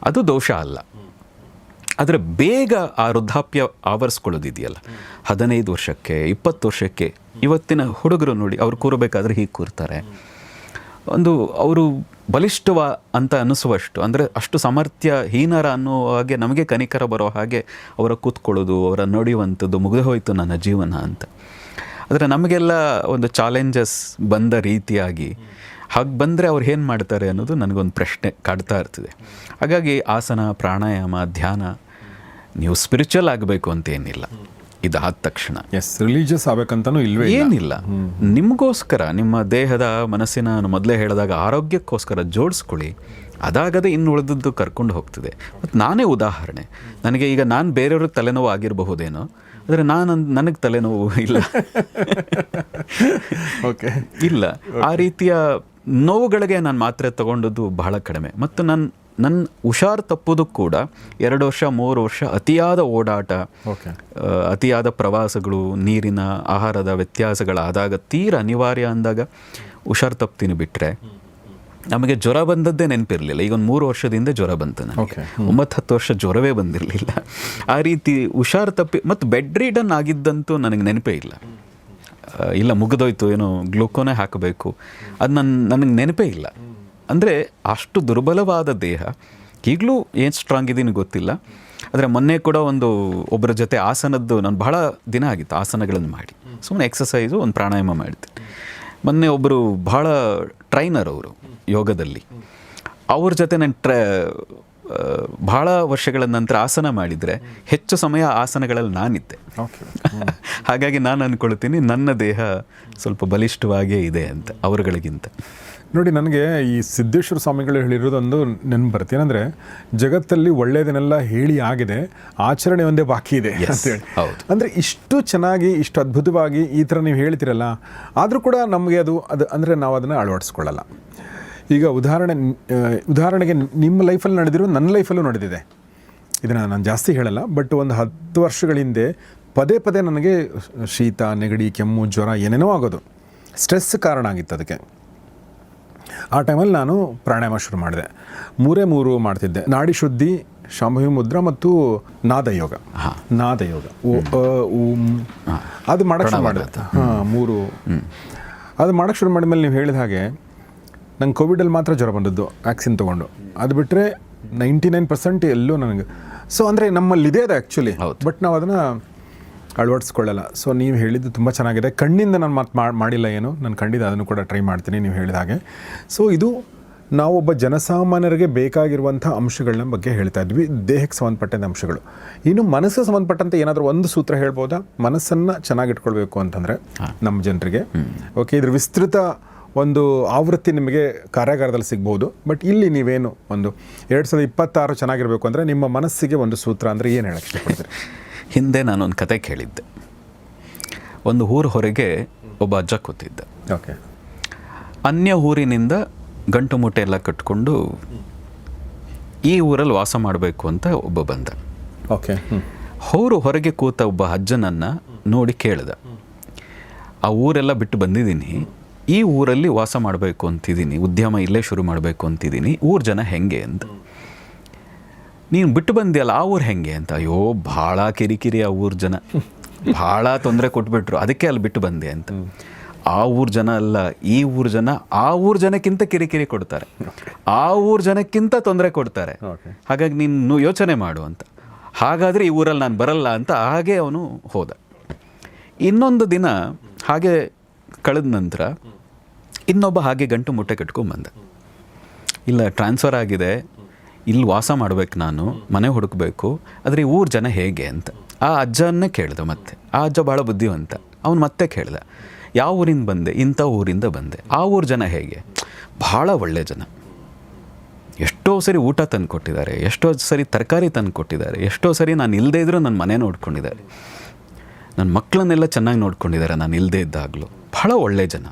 ಅದು ದೋಷ ಅಲ್ಲ. ಆದರೆ ಬೇಗ ಆ ವೃದ್ಧಾಪ್ಯ ಆವರಿಸ್ಕೊಳ್ಳೋದಿದೆಯಲ್ಲ, 15 ವರ್ಷಕ್ಕೆ 20 ವರ್ಷಕ್ಕೆ ಇವತ್ತಿನ ಹುಡುಗರು ನೋಡಿ, ಅವ್ರು ಕೂರಬೇಕಾದ್ರೆ ಹೀಗೆ ಕೂರ್ತಾರೆ. ಅವರು ಬಲಿಷ್ಠವ ಅಂತ ಅನ್ನಿಸುವಷ್ಟು, ಅಂದರೆ ಅಷ್ಟು ಸಾಮರ್ಥ್ಯಹೀನರ ಅನ್ನೋ ಹಾಗೆ ನಮಗೆ ಕನಿಕರ ಬರೋ ಹಾಗೆ ಅವರ ಕೂತ್ಕೊಳ್ಳೋದು, ಅವರ ನೋಡಿಯುವಂಥದ್ದು, ಮುಗಿದು ಹೋಯಿತು ನನ್ನ ಜೀವನ ಅಂತ. ಆದರೆ ನಮಗೆಲ್ಲ ಒಂದು ಚಾಲೆಂಜಸ್ ಬಂದ ರೀತಿಯಾಗಿ ಹಾಗೆ ಬಂದರೆ ಅವ್ರು ಏನು ಮಾಡ್ತಾರೆ ಅನ್ನೋದು ನನಗೊಂದು ಪ್ರಶ್ನೆ ಕಾಡ್ತಾ ಇರ್ತದೆ. ಹಾಗಾಗಿ ಆಸನ, ಪ್ರಾಣಾಯಾಮ, ಧ್ಯಾನ, ನೀವು ಸ್ಪಿರಿಚುವಲ್ ಆಗಬೇಕು ಅಂತ ಏನಿಲ್ಲ. ಇದಾದ ತಕ್ಷಣ ರಿಲಿಜಿಯಸ್ ಆಗಬೇಕಂತನೂ ಇಲ್ವೇ ಏನಿಲ್ಲ. ನಿಮಗೋಸ್ಕರ, ನಿಮ್ಮ ದೇಹದ ಮನಸ್ಸಿನ ಮೊದಲೇ ಹೇಳಿದಾಗ ಆರೋಗ್ಯಕ್ಕೋಸ್ಕರ ಜೋಡಿಸ್ಕೊಳ್ಳಿ. ಅದಾಗದೆ ಇನ್ನು ಉಳಿದದ್ದು ಕರ್ಕೊಂಡು ಹೋಗ್ತದೆ. ಮತ್ತು ನಾನೇ ಉದಾಹರಣೆ, ನನಗೆ ಈಗ ನಾನು ಬೇರೆಯವ್ರಿಗೆ ತಲೆನೋವು ಆಗಿರಬಹುದೇನೋ, ಆದರೆ ನನಗೆ ತಲೆನೋವು ಇಲ್ಲ. ಇಲ್ಲ, ಆ ರೀತಿಯ ನೋವುಗಳಿಗೆ ನಾನು ಮಾತ್ರೆ ತಗೊಂಡದ್ದು ಬಹಳ ಕಡಿಮೆ. ಮತ್ತು ನನ್ನ ಹುಷಾರು ತಪ್ಪೋದು ಕೂಡ 2 ವರ್ಷ 3 ವರ್ಷ ಅತಿಯಾದ ಓಡಾಟ, ಅತಿಯಾದ ಪ್ರವಾಸಗಳು, ನೀರಿನ ಆಹಾರದ ವ್ಯತ್ಯಾಸಗಳಾದಾಗ, ತೀರ ಅನಿವಾರ್ಯ ಅಂದಾಗ ಹುಷಾರು ತಪ್ತೀನಿ. ಬಿಟ್ಟರೆ ನಮಗೆ ಜ್ವರ ಬಂದದ್ದೇ ನೆನಪಿರಲಿಲ್ಲ. ಈಗ ಒಂದು 3 ವರ್ಷದಿಂದ ಜ್ವರ ಬಂತು ನನಗೆ. 9-10 ವರ್ಷ ಜ್ವರವೇ ಬಂದಿರಲಿಲ್ಲ. ಆ ರೀತಿ ಹುಷಾರು ತಪ್ಪಿ ಮತ್ತು ಬೆಡ್ ರೀಡನ್ ಆಗಿದ್ದಂತೂ ನನಗೆ ನೆನಪೇ ಇಲ್ಲ. ಮುಗಿದೋಯ್ತು, ಏನೋ ಗ್ಲೂಕೋನೇ ಹಾಕಬೇಕು, ಅದು ನನಗೆ ನೆನಪೇ ಇಲ್ಲ. ಅಂದರೆ ಅಷ್ಟು ದುರ್ಬಲವಾದ ದೇಹ. ಈಗಲೂ ಏನು ಸ್ಟ್ರಾಂಗ್ ಇದ್ದೀನಿ ಗೊತ್ತಿಲ್ಲ. ಆದರೆ ಮೊನ್ನೆ ಕೂಡ ಒಬ್ಬರ ಜೊತೆ ಆಸನದ್ದು, ನಾನು ಬಹಳ ದಿನ ಆಗಿತ್ತು ಆಸನಗಳನ್ನು ಮಾಡಿ, ಸುಮ್ಮನೆ ಎಕ್ಸಸೈಸು, ಒಂದು ಪ್ರಾಣಾಯಾಮ ಮಾಡಿದ್ದೆ. ಮೊನ್ನೆ ಒಬ್ಬರು ಬಹಳ ಟ್ರೈನರ್, ಅವರು ಯೋಗದಲ್ಲಿ, ಅವ್ರ ಜೊತೆ ನಾನು ಬಹಳ ವರ್ಷಗಳ ನಂತರ ಆಸನ ಮಾಡಿದರೆ ಹೆಚ್ಚು ಸಮಯ ಆಸನಗಳಲ್ಲಿ ನಾನಿದ್ದೆ. ಹಾಗಾಗಿ ನಾನು ಅಂದ್ಕೊಳ್ತೀನಿ ನನ್ನ ದೇಹ ಸ್ವಲ್ಪ ಬಲಿಷ್ಠವಾಗೇ ಇದೆ ಅಂತ ಅವರುಗಳಿಗಿಂತ. ನೋಡಿ, ನನಗೆ ಈ ಸಿದ್ದೇಶ್ವರ ಸ್ವಾಮಿಗಳು ಹೇಳಿರೋದೊಂದು ನೆನಪು ಬರುತ್ತೆ. ಏನಂದರೆ, ಜಗತ್ತಲ್ಲಿ ಒಳ್ಳೆಯದನ್ನೆಲ್ಲ ಹೇಳಿ ಆಗಿದೆ, ಆಚರಣೆ ಒಂದೇ ಬಾಕಿ ಇದೆ ಅಂತೇಳಿ. ಅಂದರೆ ಇಷ್ಟು ಚೆನ್ನಾಗಿ, ಇಷ್ಟು ಅದ್ಭುತವಾಗಿ ಈ ಥರ ನೀವು ಹೇಳ್ತೀರಲ್ಲ, ಆದರೂ ಕೂಡ ನಮಗೆ ಅದು ಅಂದರೆ ನಾವು ಅದನ್ನು ಅಳವಡಿಸ್ಕೊಳ್ಳಲ್ಲ. ಈಗ ಉದಾಹರಣೆಗೆ ನಿಮ್ಮ ಲೈಫಲ್ಲಿ ನಡೆದಿರೋ ನನ್ನ ಲೈಫಲ್ಲೂ ನಡೆದಿದೆ. ಇದನ್ನು ನಾನು ಜಾಸ್ತಿ ಹೇಳಲ್ಲ, ಬಟ್ ಒಂದು 10 ವರ್ಷಗಳ ಹಿಂದೆ ಪದೇ ನನಗೆ ಶೀತ, ನೆಗಡಿ, ಕೆಮ್ಮು, ಜ್ವರ ಏನೇನೋ ಆಗೋದು. ಸ್ಟ್ರೆಸ್ ಕಾರಣ ಆಗಿತ್ತು ಅದಕ್ಕೆ. ಆ ಟೈಮಲ್ಲಿ ನಾನು ಪ್ರಾಣಾಯಾಮ ಶುರು ಮಾಡಿದೆ. 3 ಮಾಡ್ತಿದ್ದೆ. ನಾಡಿ ಶುದ್ಧಿ, ಶಾಂಭವಿ ಮುದ್ರಾ ಮತ್ತು ನಾದಯೋಗ. ಅದು ಮಾಡೋಕ್ಕೆ ಶುರು ಮಾಡಿದೆ. 3 ಅದು ಮಾಡೋಕ್ಕೆ ಶುರು ಮಾಡಿದ್ಮೇಲೆ ನೀವು ಹೇಳಿದ ಹಾಗೆ ನಂಗೆ ಕೋವಿಡಲ್ಲಿ ಮಾತ್ರ ಜ್ವರ ಬಂದದ್ದು ವ್ಯಾಕ್ಸಿನ್ ತೊಗೊಂಡು. ಅದು ಬಿಟ್ಟರೆ 99% ಎಲ್ಲೂ ನನಗೆ. ಸೊ ಅಂದರೆ ನಮ್ಮಲ್ಲಿದೆ ಅದು ಆ್ಯಕ್ಚುಲಿ, ಬಟ್ ನಾವು ಅದನ್ನು ಅಳವಡಿಸ್ಕೊಳ್ಳಲ್ಲ. ಸೊ ನೀವು ಹೇಳಿದ್ದು ತುಂಬ ಚೆನ್ನಾಗಿದೆ. ಕಣ್ಣಿಂದ ನಾನು ಮಾಡಿಲ್ಲ ಏನು, ನಾನು ಖಂಡಿತ ಅದನ್ನು ಕೂಡ ಟ್ರೈ ಮಾಡ್ತೀನಿ ನೀವು ಹೇಳಿದ ಹಾಗೆ. ಸೊ ಇದು ನಾವೊಬ್ಬ ಜನಸಾಮಾನ್ಯರಿಗೆ ಬೇಕಾಗಿರುವಂಥ ಅಂಶಗಳನ್ನ ಬಗ್ಗೆ ಹೇಳ್ತಾ ಇದ್ವಿ, ದೇಹಕ್ಕೆ ಸಂಬಂಧಪಟ್ಟಂಥ ಅಂಶಗಳು. ಇನ್ನು ಮನಸ್ಸಿಗೆ ಸಂಬಂಧಪಟ್ಟಂತೆ ಏನಾದರೂ ಒಂದು ಸೂತ್ರ ಹೇಳ್ಬೋದಾ? ಮನಸ್ಸನ್ನು ಚೆನ್ನಾಗಿಟ್ಕೊಳ್ಬೇಕು ಅಂತಂದರೆ ನಮ್ಮ ಜನರಿಗೆ. ಓಕೆ, ಇದ್ರ ವಿಸ್ತೃತ ಒಂದು ಆವೃತ್ತಿ ನಿಮಗೆ ಕಾರ್ಯಾಗಾರದಲ್ಲಿ ಸಿಗ್ಬೋದು. ಬಟ್ ಇಲ್ಲಿ ನೀವೇನು ಒಂದು 2026 ಚೆನ್ನಾಗಿರಬೇಕು ಅಂದರೆ ನಿಮ್ಮ ಮನಸ್ಸಿಗೆ ಒಂದು ಸೂತ್ರ ಅಂದರೆ ಏನು ಹೇಳಕ್ಕೆ ಇಷ್ಟಪಡ್ತೀರಿ? ಹಿಂದೆ ನಾನೊಂದು ಕತೆ ಕೇಳಿದ್ದೆ. ಒಂದು ಊರ ಹೊರಗೆ ಒಬ್ಬ ಅಜ್ಜ ಕೂತಿದ್ದ. ಓಕೆ. ಅನ್ಯ ಊರಿನಿಂದ ಗಂಟು ಮೂಟೆ ಎಲ್ಲ ಕಟ್ಕೊಂಡು ಈ ಊರಲ್ಲಿ ವಾಸ ಮಾಡಬೇಕು ಅಂತ ಒಬ್ಬ ಬಂದ. ಓಕೆ. ಅವರು ಹೊರಗೆ ಕೂತ ಒಬ್ಬ ಅಜ್ಜನನ್ನು ನೋಡಿ ಕೇಳಿದ, ಆ ಊರೆಲ್ಲ ಬಿಟ್ಟು ಬಂದಿದ್ದೀನಿ, ಈ ಊರಲ್ಲಿ ವಾಸ ಮಾಡಬೇಕು ಅಂತಿದ್ದೀನಿ, ಉದ್ಯಮ ಇಲ್ಲೇ ಶುರು ಮಾಡಬೇಕು ಅಂತಿದ್ದೀನಿ, ಊರ ಜನ ಹೆಂಗೆ ಅಂತ. ನೀನು ಬಿಟ್ಟು ಬಂದಿಯಲ್ಲ, ಆ ಊರು ಹೆಂಗೆ ಅಂತ. ಅಯ್ಯೋ, ಭಾಳ ಕಿರಿಕಿರಿ, ಆ ಊರ ಜನ ಭಾಳ ತೊಂದರೆ ಕೊಟ್ಬಿಟ್ರು, ಅದಕ್ಕೆ ಅಲ್ಲಿ ಬಿಟ್ಟು ಬಂದೆ ಅಂತ. ಆ ಊರ ಜನ ಅಲ್ಲ, ಈ ಊರ ಜನ ಆ ಊರ ಜನಕ್ಕಿಂತ ಕಿರಿಕಿರಿ ಕೊಡ್ತಾರೆ, ಆ ಊರ ಜನಕ್ಕಿಂತ ತೊಂದರೆ ಕೊಡ್ತಾರೆ. ಹಾಗಾಗಿ ನೀನು ಯೋಚನೆ ಮಾಡು ಅಂತ. ಹಾಗಾದರೆ ಈ ಊರಲ್ಲಿ ನಾನು ಬರಲ್ಲ ಅಂತ ಹಾಗೆ ಅವನು ಹೋದ. ಇನ್ನೊಂದು ದಿನ ಹಾಗೆ ಕಳೆದ ನಂತರ ಇನ್ನೊಬ್ಬ ಹಾಗೆ ಗಂಟು ಮುಟ್ಟೆ ಕಟ್ಕೊಂಡ್ಬಂದ. ಇಲ್ಲ, ಟ್ರಾನ್ಸ್ಫರ್ ಆಗಿದೆ, ಇಲ್ಲಿ ವಾಸ ಮಾಡ್ಬೇಕು, ನಾನು ಮನೆ ಹುಡುಕಬೇಕು, ಆದರೆ ಈ ಊರ ಜನ ಹೇಗೆ ಅಂತ ಆ ಅಜ್ಜನ್ನೇ ಕೇಳ್ದೆ. ಮತ್ತೆ ಆ ಅಜ್ಜ ಭಾಳ ಬುದ್ಧಿವಂತ. ಅವನು ಮತ್ತೆ ಕೇಳ್ದ, ಯಾವ ಊರಿಂದ ಬಂದೆ? ಇಂಥ ಊರಿಂದ ಬಂದೆ. ಆ ಊರ ಜನ ಹೇಗೆ? ಭಾಳ ಒಳ್ಳೆ ಜನ, ಎಷ್ಟೋ ಸರಿ ಊಟ ತಂದು ಕೊಟ್ಟಿದ್ದಾರೆ, ಎಷ್ಟೋ ಸರಿ ತರಕಾರಿ ತಂದು ಕೊಟ್ಟಿದ್ದಾರೆ, ಎಷ್ಟೋ ಸರಿ ನಾನು ಇಲ್ಲದೇ ಇದ್ರೂ ನನ್ನ ಮನೆ ನೋಡ್ಕೊಂಡಿದ್ದಾರೆ, ನನ್ನ ಮಕ್ಕಳನ್ನೆಲ್ಲ ಚೆನ್ನಾಗಿ ನೋಡ್ಕೊಂಡಿದ್ದಾರೆ ನಾನು ಇಲ್ಲದೇ ಇದ್ದಾಗಲೂ. ಭಾಳ ಒಳ್ಳೆ ಜನ.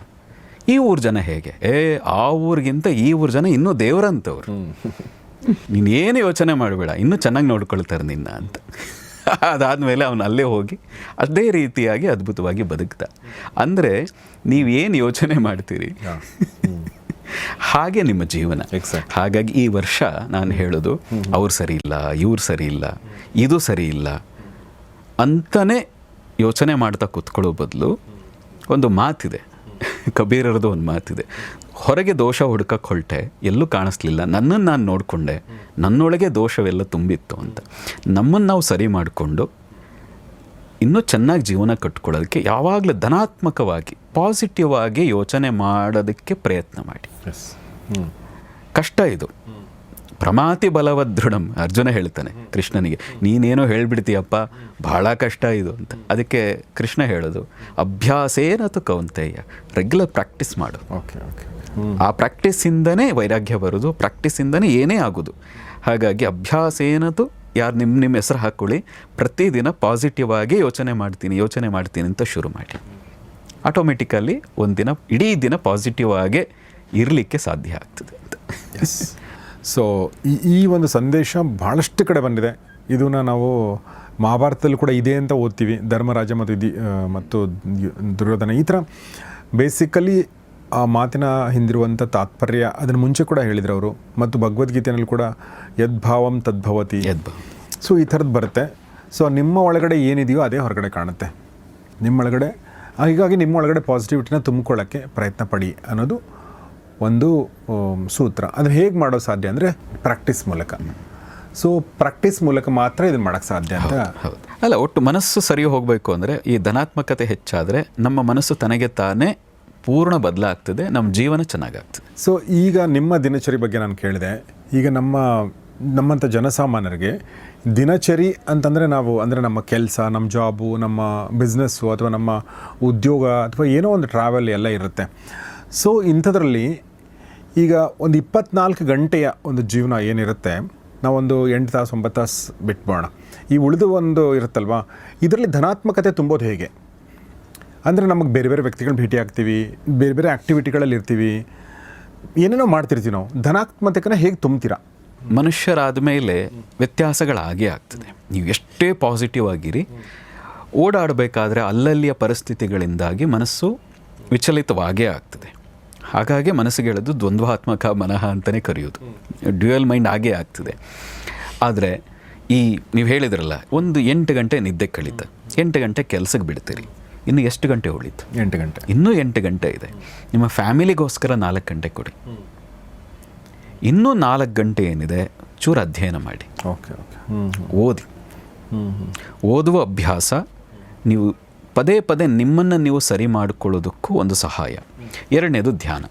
ಈ ಊರ ಜನ ಹೇಗೆ? ಆ ಊರಿಗಿಂತ ಈ ಊರ ಜನ ಇನ್ನೂ ದೇವರಂತವ್ರು, ನೀನೇನು ಯೋಚನೆ ಮಾಡಬೇಡ, ಇನ್ನೂ ಚೆನ್ನಾಗಿ ನೋಡ್ಕೊಳ್ತಾರೆ ನಿನ್ನ ಅಂತ. ಅದಾದಮೇಲೆ ಅವನು ಅಲ್ಲೇ ಹೋಗಿ ಅದೇ ರೀತಿಯಾಗಿ ಅದ್ಭುತವಾಗಿ ಬದುಕ್ತಾ. ಅಂದರೆ ನೀವೇನು ಯೋಚನೆ ಮಾಡ್ತೀರಿ ಹಾಗೆ ನಿಮ್ಮ ಜೀವನ. ಹಾಗಾಗಿ ಈ ವರ್ಷ ನಾನು ಹೇಳೋದು, ಅವ್ರು ಸರಿ ಇಲ್ಲ, ಇವ್ರು ಸರಿ ಇಲ್ಲ, ಇದು ಸರಿ ಇಲ್ಲ ಅಂತಲೇ ಯೋಚನೆ ಮಾಡ್ತಾ ಕೂತ್ಕೊಳ್ಳೋ ಬದಲು ಒಂದು ಮಾತಿದೆ, ಕಬೀರರದು ಒಂದು ಮಾತಿದೆ, ಹೊರಗೆ ದೋಷ ಹುಡುಕಕ್ಕೆ ಹೊರಟೆ, ಎಲ್ಲೂ ಕಾಣಿಸ್ಲಿಲ್ಲ, ನನ್ನನ್ನು ನಾನು ನೋಡಿಕೊಂಡೆ, ನನ್ನೊಳಗೆ ದೋಷವೆಲ್ಲ ತುಂಬಿತ್ತು ಅಂತ. ನಮ್ಮನ್ನು ನಾವು ಸರಿ ಮಾಡಿಕೊಂಡು ಇನ್ನೂ ಚೆನ್ನಾಗಿ ಜೀವನ ಕಟ್ಕೊಳ್ಳೋದಕ್ಕೆ ಯಾವಾಗಲೂ ಧನಾತ್ಮಕವಾಗಿ ಪಾಸಿಟಿವ್ ಆಗಿ ಯೋಚನೆ ಮಾಡೋದಕ್ಕೆ ಪ್ರಯತ್ನ ಮಾಡಿ. ಕಷ್ಟ ಇದು. ಪ್ರಮಾತಿ ಬಲವದೃಢಂ ಅರ್ಜುನ ಹೇಳ್ತಾನೆ ಕೃಷ್ಣನಿಗೆ, ನೀನೇನೋ ಹೇಳ್ಬಿಡ್ತೀಯಪ್ಪ, ಭಾಳ ಕಷ್ಟ ಇದು ಅಂತ. ಅದಕ್ಕೆ ಕೃಷ್ಣ ಹೇಳೋದು, ಅಭ್ಯಾಸೇನತು ಕೌಂತೆಯ, ರೆಗ್ಯುಲರ್ ಪ್ರಾಕ್ಟೀಸ್ ಮಾಡು. ಆ ಪ್ರಾಕ್ಟೀಸಿಂದನೇ ವೈರಾಗ್ಯ ಬರೋದು, ಪ್ರಾಕ್ಟೀಸಿಂದನೇ ಏನೇ ಆಗೋದು. ಹಾಗಾಗಿ ಅಭ್ಯಾಸೇನತು, ಯಾರು ನಿಮ್ಮ ಹೆಸರು ಹಾಕ್ಕೊಳ್ಳಿ, ಪ್ರತಿದಿನ ಪಾಸಿಟಿವ್ ಆಗಿ ಯೋಚನೆ ಮಾಡ್ತೀನಿ ಅಂತ ಶುರು ಮಾಡಿ. ಆಟೋಮೆಟಿಕಲಿ ಒಂದಿನ ಇಡೀ ದಿನ ಪಾಸಿಟಿವ್ ಆಗೇ ಇರಲಿಕ್ಕೆ ಸಾಧ್ಯ ಆಗ್ತದೆ ಅಂತ. ಸೊ ಈ ಒಂದು ಸಂದೇಶ ಭಾಳಷ್ಟು ಕಡೆ ಬಂದಿದೆ. ಇದನ್ನು ನಾವು ಮಹಾಭಾರತದಲ್ಲಿ ಕೂಡ ಇದೆ ಅಂತ ಓದ್ತೀವಿ. ಧರ್ಮರಾಜ ಮತ್ತು ದುರ್ಯೋಧನ, ಈ ಥರ ಬೇಸಿಕಲಿ ಆ ಮಾತಿನ ಹಿಂದಿರುವಂಥ ತಾತ್ಪರ್ಯ ಅದನ್ನು ಮುಂಚೆ ಕೂಡ ಹೇಳಿದ್ರು ಅವರು. ಮತ್ತು ಭಗವದ್ಗೀತೆಯಲ್ಲಿ ಕೂಡ ಯದ್ಭಾವಂ ತದ್ಭವತಿ. ಸೊ ಈ ಥರದ್ದು ಬರುತ್ತೆ. ಸೊ ನಿಮ್ಮ ಒಳಗಡೆ ಏನಿದೆಯೋ ಅದೇ ಹೊರಗಡೆ ಕಾಣುತ್ತೆ ನಿಮ್ಮೊಳಗಡೆ. ಹೀಗಾಗಿ ನಿಮ್ಮೊಳಗಡೆ ಪಾಸಿಟಿವಿಟಿನ ತುಂಬಿಕೊಳ್ಳೋಕ್ಕೆ ಪ್ರಯತ್ನ ಪಡಿ ಅನ್ನೋದು ಒಂದು ಸೂತ್ರ. ಅದನ್ನು ಹೇಗೆ ಮಾಡೋ ಸಾಧ್ಯ ಅಂದರೆ ಪ್ರಾಕ್ಟೀಸ್ ಮೂಲಕ. ಸೊ ಪ್ರಾಕ್ಟೀಸ್ ಮೂಲಕ ಮಾತ್ರ ಇದನ್ನು ಮಾಡೋಕ್ಕೆ ಸಾಧ್ಯ ಅಂತ. ಅಲ್ಲ, ಒಟ್ಟು ಮನಸ್ಸು ಸರಿ ಹೋಗಬೇಕು ಅಂದರೆ, ಈ ಧನಾತ್ಮಕತೆ ಹೆಚ್ಚಾದರೆ ನಮ್ಮ ಮನಸ್ಸು ತನಗೆ ತಾನೇ ಪೂರ್ಣ ಬದಲಾಗ್ತದೆ, ನಮ್ಮ ಜೀವನ ಚೆನ್ನಾಗಾಗ್ತದೆ. ಸೊ ಈಗ ನಿಮ್ಮ ದಿನಚರಿ ಬಗ್ಗೆ ನಾನು ಕೇಳಿದೆ. ಈಗ ನಮ್ಮಂಥ ಜನಸಾಮಾನ್ಯರಿಗೆ ದಿನಚರಿ ಅಂತಂದರೆ ನಮ್ಮ ಕೆಲಸ, ನಮ್ಮ ಜಾಬು, ನಮ್ಮ ಬಿಸ್ನೆಸ್ಸು ಅಥವಾ ನಮ್ಮ ಉದ್ಯೋಗ ಅಥವಾ ಏನೋ ಒಂದು ಟ್ರಾವೆಲ್ ಎಲ್ಲ ಇರುತ್ತೆ. ಸೊ ಇಂಥದ್ರಲ್ಲಿ ಈಗ ಒಂದು 24 ಗಂಟೆಯ ಒಂದು ಜೀವನ ಏನಿರುತ್ತೆ, ನಾವೊಂದು 8 ತಾಸು 9 ತಾಸು ಬಿಟ್ಬೋಣ. ಈ ಉಳಿದು ಒಂದು ಇರುತ್ತಲ್ವ, ಇದರಲ್ಲಿ ಧನಾತ್ಮಕತೆ ತುಂಬೋದು ಹೇಗೆ? ಅಂದರೆ ನಮಗೆ ಬೇರೆ ಬೇರೆ ವ್ಯಕ್ತಿಗಳು ಭೇಟಿ ಆಗ್ತೀವಿ, ಬೇರೆ ಬೇರೆ ಆ್ಯಕ್ಟಿವಿಟಿಗಳಲ್ಲಿ ಇರ್ತೀವಿ, ಏನೇನೋ ಮಾಡ್ತಿರ್ತೀವಿ. ನಾವು ಧನಾತ್ಮಕತೆನ ಹೇಗೆ ತುಂಬ್ತೀರಾ? ಮನುಷ್ಯರಾದ ಮೇಲೆ ವ್ಯತ್ಯಾಸಗಳಾಗೇ ಆಗ್ತದೆ. ನೀವು ಎಷ್ಟೇ ಪಾಸಿಟಿವ್ ಆಗಿರಿ, ಓಡಾಡಬೇಕಾದ್ರೆ ಅಲ್ಲಲ್ಲಿಯ ಪರಿಸ್ಥಿತಿಗಳಿಂದಾಗಿ ಮನಸ್ಸು ವಿಚಲಿತವಾಗೇ ಆಗ್ತದೆ. ಹಾಗಾಗಿ ಮನಸ್ಸಿಗೆ ಹೇಳೋದು ದ್ವಂದ್ವಾತ್ಮಕ ಮನಃ ಅಂತಲೇ ಕರೆಯೋದು. ಡ್ಯುಯಲ್ ಮೈಂಡ್ ಆಗೇ ಆಗ್ತದೆ. ಆದರೆ ಈ ನೀವು ಹೇಳಿದ್ರಲ್ಲ, ಒಂದು 8 ಗಂಟೆ ನಿದ್ದೆ ಕಳೀತ, 8 ಗಂಟೆ ಕೆಲಸಕ್ಕೆ ಬಿಡ್ತೀರಿ, ಇನ್ನು ಎಷ್ಟು ಗಂಟೆ ಉಳೀತು? 8 ಗಂಟೆ. ಇನ್ನೂ 8 ಗಂಟೆ ಇದೆ. ನಿಮ್ಮ ಫ್ಯಾಮಿಲಿಗೋಸ್ಕರ 4 ಗಂಟೆ ಕೊಡಿ. ಇನ್ನೂ 4 ಗಂಟೆ ಏನಿದೆ, ಚೂರು ಅಧ್ಯಯನ ಮಾಡಿ, ಓಕೆ ಓಕೆ, ಓದಿ. ಓದುವ ಅಭ್ಯಾಸ ನೀವು ಪದೇ ಪದೇ ನಿಮ್ಮನ್ನು ನೀವು ಸರಿ ಮಾಡಿಕೊಳ್ಳೋದಕ್ಕೂ ಒಂದು ಸಹಾಯ. ಎರಡನೇದು ಧ್ಯಾನ.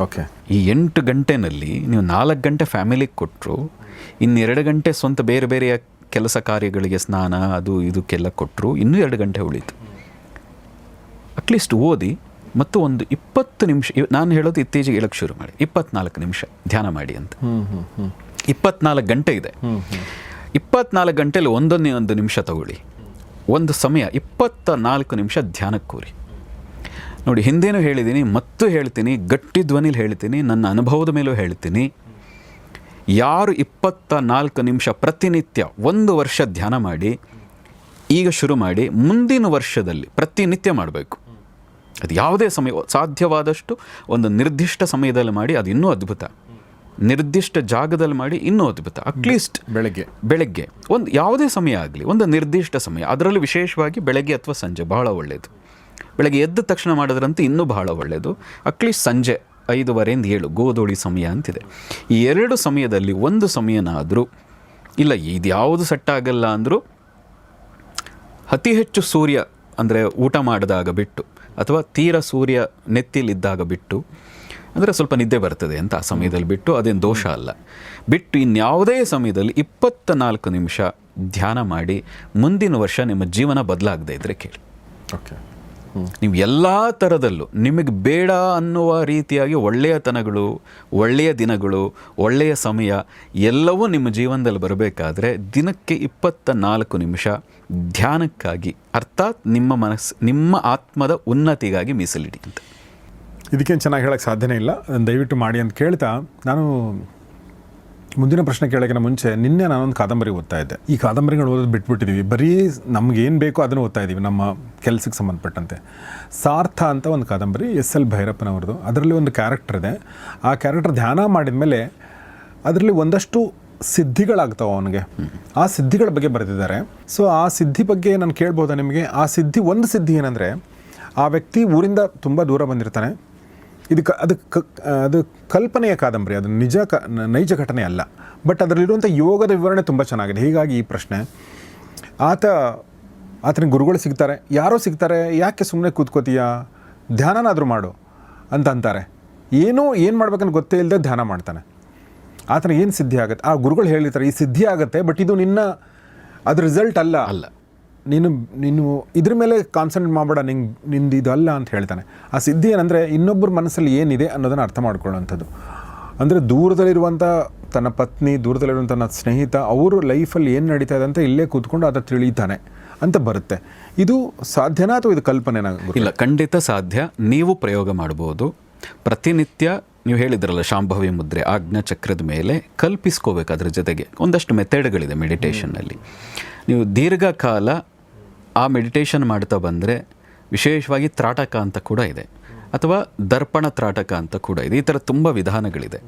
ಓಕೆ. ಈ 8 ಗಂಟೆನಲ್ಲಿ ನೀವು 4 ಗಂಟೆ ಫ್ಯಾಮಿಲಿಗೆ ಕೊಟ್ಟರು, ಇನ್ನು 2 ಗಂಟೆ ಸ್ವಂತ ಬೇರೆ ಬೇರೆಯ ಕೆಲಸ ಕಾರ್ಯಗಳಿಗೆ, ಸ್ನಾನ ಅದು ಇದಕ್ಕೆಲ್ಲ ಕೊಟ್ಟರು, ಇನ್ನೂ 2 ಗಂಟೆ ಉಳೀತು. ಅಟ್ಲೀಸ್ಟ್ ಓದಿ ಮತ್ತು ಒಂದು 20 ನಿಮಿಷ, ನಾನು ಹೇಳೋದು ಇತ್ತೀಚೆಗೆ ಹೇಳಕ್ಕೆ ಶುರು ಮಾಡಿ, 24 ನಿಮಿಷ ಧ್ಯಾನ ಮಾಡಿ ಅಂತ. 24 ಗಂಟೆ ಇದೆ. 24 ಗಂಟೆಯಲ್ಲಿ ಒಂದೊಂದು ನಿಮಿಷ ತಗೊಳ್ಳಿ. ಒಂದು ಸಮಯ 24 ನಿಮಿಷ ಧ್ಯಾನಕ್ಕೆ ಕೂರಿ. ನೋಡಿ, ಹಿಂದೇನೂ ಹೇಳಿದ್ದೀನಿ, ಮತ್ತು ಹೇಳ್ತೀನಿ, ಗಟ್ಟಿ ಧ್ವನಿಲಿ ಹೇಳ್ತೀನಿ, ನನ್ನ ಅನುಭವದ ಮೇಲೂ ಹೇಳ್ತೀನಿ. ಯಾರು 24 ನಿಮಿಷ ಪ್ರತಿನಿತ್ಯ 1 ವರ್ಷ ಧ್ಯಾನ ಮಾಡಿ, ಈಗ ಶುರು ಮಾಡಿ, ಮುಂದಿನ ವರ್ಷದಲ್ಲಿ ಪ್ರತಿನಿತ್ಯ ಮಾಡಬೇಕು. ಅದು ಯಾವುದೇ ಸಮಯ, ಸಾಧ್ಯವಾದಷ್ಟು ಒಂದು ನಿರ್ದಿಷ್ಟ ಸಮಯದಲ್ಲಿ ಮಾಡಿ, ಅದು ಇನ್ನೂ ಅದ್ಭುತ. ನಿರ್ದಿಷ್ಟ ಜಾಗದಲ್ಲಿ ಮಾಡಿ, ಇನ್ನೂ ಅದ್ಭುತ. ಅಟ್ಲೀಸ್ಟ್ ಬೆಳಗ್ಗೆ ಒಂದು ಯಾವುದೇ ಸಮಯ ಆಗಲಿ, ಒಂದು ನಿರ್ದಿಷ್ಟ ಸಮಯ, ಅದರಲ್ಲೂ ವಿಶೇಷವಾಗಿ ಬೆಳಗ್ಗೆ ಅಥವಾ ಸಂಜೆ ಬಹಳ ಒಳ್ಳೆಯದು. ಬೆಳಗ್ಗೆ ಎದ್ದ ತಕ್ಷಣ ಮಾಡೋದ್ರಂತೂ ಇನ್ನೂ ಬಹಳ ಒಳ್ಳೆಯದು. ಅಟ್ಲೀಸ್ಟ್ ಸಂಜೆ 5:30 7 ಗೋಧೂಳಿ ಸಮಯ ಅಂತಿದೆ. ಈ 2 ಸಮಯದಲ್ಲಿ ಒಂದು ಸಮಯನಾದರೂ, ಇಲ್ಲ ಇದು ಯಾವುದು ಸೆಟ್ ಆಗಲ್ಲ ಅಂದರೂ, ಅತಿ ಹೆಚ್ಚು ಸೂರ್ಯ ಅಂದರೆ ಊಟ ಮಾಡಿದಾಗ ಬಿಟ್ಟು, ಅಥವಾ ತೀರ ಸೂರ್ಯ ನೆತ್ತಿಲಿದ್ದಾಗ ಬಿಟ್ಟು, ಅಂದರೆ ಸ್ವಲ್ಪ ನಿದ್ದೆ ಬರ್ತದೆ ಅಂತ ಆ ಸಮಯದಲ್ಲಿ ಬಿಟ್ಟು, ಅದೇನು ದೋಷ ಅಲ್ಲ, ಬಿಟ್ಟು ಇನ್ಯಾವುದೇ ಸಮಯದಲ್ಲಿ 24 ನಿಮಿಷ ಧ್ಯಾನ ಮಾಡಿ, ಮುಂದಿನ ವರ್ಷ ನಿಮ್ಮ ಜೀವನ ಬದಲಾಗದೇ ಇದ್ದರೆ ಕೇಳಿ. ಓಕೆ. ನೀವು ಎಲ್ಲ ಥರದಲ್ಲೂ ನಿಮಗೆ ಬೇಡ ಅನ್ನುವ ರೀತಿಯಾಗಿ ಒಳ್ಳೆಯತನಗಳು, ಒಳ್ಳೆಯ ದಿನಗಳು, ಒಳ್ಳೆಯ ಸಮಯ ಎಲ್ಲವೂ ನಿಮ್ಮ ಜೀವನದಲ್ಲಿ ಬರಬೇಕಾದ್ರೆ ದಿನಕ್ಕೆ 24 ನಿಮಿಷ ಧ್ಯಾನಕ್ಕಾಗಿ, ಅರ್ಥಾತ್ ನಿಮ್ಮ ಮನಸ್ಸು, ನಿಮ್ಮ ಆತ್ಮದ ಉನ್ನತಿಗಾಗಿ ಮೀಸಲಿಡಿ ಅಂತ. ಇದಕ್ಕೇನು ಚೆನ್ನಾಗಿ ಹೇಳೋಕ್ಕೆ ಸಾಧ್ಯನೇ ಇಲ್ಲ, ಅದನ್ನು ದಯವಿಟ್ಟು ಮಾಡಿ ಅಂತ ಕೇಳ್ತಾ, ನಾನು ಮುಂದಿನ ಪ್ರಶ್ನೆ ಕೇಳೋಕ್ಕಿಂತ ಮುಂಚೆ, ನಿನ್ನೆ ನಾನೊಂದು ಕಾದಂಬರಿ ಓದ್ತಾ ಇದ್ದೆ. ಈ ಕಾದಂಬರಿಗಳು ಓದೋದು ಬಿಟ್ಬಿಟ್ಟಿದ್ದೀವಿ, ಬರೀ ನಮಗೇನು ಬೇಕೋ ಅದನ್ನು ಓದ್ತಾ ಇದ್ದೀವಿ ನಮ್ಮ ಕೆಲಸಕ್ಕೆ ಸಂಬಂಧಪಟ್ಟಂತೆ. ಸಾರ್ಥ ಅಂತ ಒಂದು ಕಾದಂಬರಿ, SL ಭೈರಪ್ಪನವ್ರದ್ದು. ಅದರಲ್ಲಿ ಒಂದು ಕ್ಯಾರೆಕ್ಟರ್ ಇದೆ. ಆ ಕ್ಯಾರೆಕ್ಟರ್ ಧ್ಯಾನ ಮಾಡಿದ ಮೇಲೆ ಅದರಲ್ಲಿ ಒಂದಷ್ಟು ಸಿದ್ಧಿಗಳಾಗ್ತಾವೆ ಅವನಿಗೆ. ಆ ಸಿದ್ಧಿಗಳ ಬಗ್ಗೆ ಬರೆದಿದ್ದಾರೆ. ಸೊ ಆ ಸಿದ್ಧಿ ಬಗ್ಗೆ ನಾನು ಕೇಳ್ಬೋದಾ ನಿಮಗೆ? ಆ ಸಿದ್ಧಿ, ಒಂದು ಸಿದ್ಧಿ ಏನಂದರೆ, ಆ ವ್ಯಕ್ತಿ ಊರಿಂದ ತುಂಬ ದೂರ ಬಂದಿರ್ತಾನೆ. ಅದು ಕಲ್ಪನೆಯ ಕಾದಂಬರಿ, ಅದು ನೈಜ ಘಟನೆ ಅಲ್ಲ. ಬಟ್ ಅದರಲ್ಲಿರುವಂಥ ಯೋಗದ ವಿವರಣೆ ತುಂಬ ಚೆನ್ನಾಗಿದೆ. ಹೀಗಾಗಿ ಈ ಪ್ರಶ್ನೆ, ಆತನಿಗೆ ಗುರುಗಳು ಸಿಗ್ತಾರೆ, ಯಾರೋ ಸಿಗ್ತಾರೆ, ಯಾಕೆ ಸುಮ್ಮನೆ ಕೂತ್ಕೋತೀಯ, ಧ್ಯಾನನಾದರೂ ಮಾಡು ಅಂತ ಅಂತಾರೆ. ಏನು ಮಾಡ್ಬೇಕಂತ ಗೊತ್ತೇ ಇಲ್ಲದೆ ಧ್ಯಾನ ಮಾಡ್ತಾನೆ. ಆತನಿಗೆ ಏನು ಸಿದ್ಧಿ ಆಗುತ್ತೆ? ಆ ಗುರುಗಳು ಹೇಳಿರ್ತಾರೆ, ಈ ಸಿದ್ಧಿ ಆಗುತ್ತೆ, ಬಟ್ ಇದು ಅದು ರಿಸಲ್ಟ್ ಅಲ್ಲ, ನೀನು ಇದ್ರ ಮೇಲೆ ಕಾನ್ಸಂಟ್ರೇಟ್ ಮಾಡಬೇಡ, ನಿಂದು ಇದು ಅಲ್ಲ ಅಂತ ಹೇಳ್ತಾನೆ. ಆ ಸಿದ್ಧಿ ಏನಂದರೆ, ಇನ್ನೊಬ್ಬರ ಮನಸ್ಸಲ್ಲಿ ಏನಿದೆ ಅನ್ನೋದನ್ನು ಅರ್ಥ ಮಾಡ್ಕೊಳ್ಳೋವಂಥದ್ದು. ಅಂದರೆ ದೂರದಲ್ಲಿರುವಂಥ ತನ್ನ ಪತ್ನಿ, ದೂರದಲ್ಲಿರುವಂಥ ನನ್ನ ಸ್ನೇಹಿತ, ಅವರು ಲೈಫಲ್ಲಿ ಏನು ನಡೀತಾ ಇದೆ ಅಂತ ಇಲ್ಲೇ ಕೂತ್ಕೊಂಡು ಅದು ತಿಳಿತಾನೆ ಅಂತ ಬರುತ್ತೆ. ಇದು ಸಾಧ್ಯನಾ ಅಥವಾ ಇದು ಕಲ್ಪನೆನಾ? ಇಲ್ಲ, ಖಂಡಿತ ಸಾಧ್ಯ. ನೀವು ಪ್ರಯೋಗ ಮಾಡ್ಬೋದು. ಪ್ರತಿನಿತ್ಯ ನೀವು ಹೇಳಿದ್ರಲ್ಲ, ಶಾಂಭವಿ ಮುದ್ರೆ, ಆಜ್ಞಾ ಚಕ್ರದ ಮೇಲೆ ಕಲ್ಪಿಸ್ಕೋಬೇಕು. ಅದ್ರ ಜೊತೆಗೆ ಒಂದಷ್ಟು ಮೆಥಡ್ಗಳಿದೆ ಮೆಡಿಟೇಷನ್ನಲ್ಲಿ. ನೀವು ದೀರ್ಘಕಾಲ ಆ ಮೆಡಿಟೇಷನ್ ಮಾಡ್ತಾ ಬಂದರೆ, ವಿಶೇಷವಾಗಿ ತ್ರಾಟಕ ಅಂತ ಕೂಡ ಇದೆ, ಅಥವಾ ದರ್ಪಣ ತ್ರಾಟಕ ಅಂತ ಕೂಡ ಇದೆ. ಈ ಥರ ತುಂಬ ವಿಧಾನಗಳಿದೆ.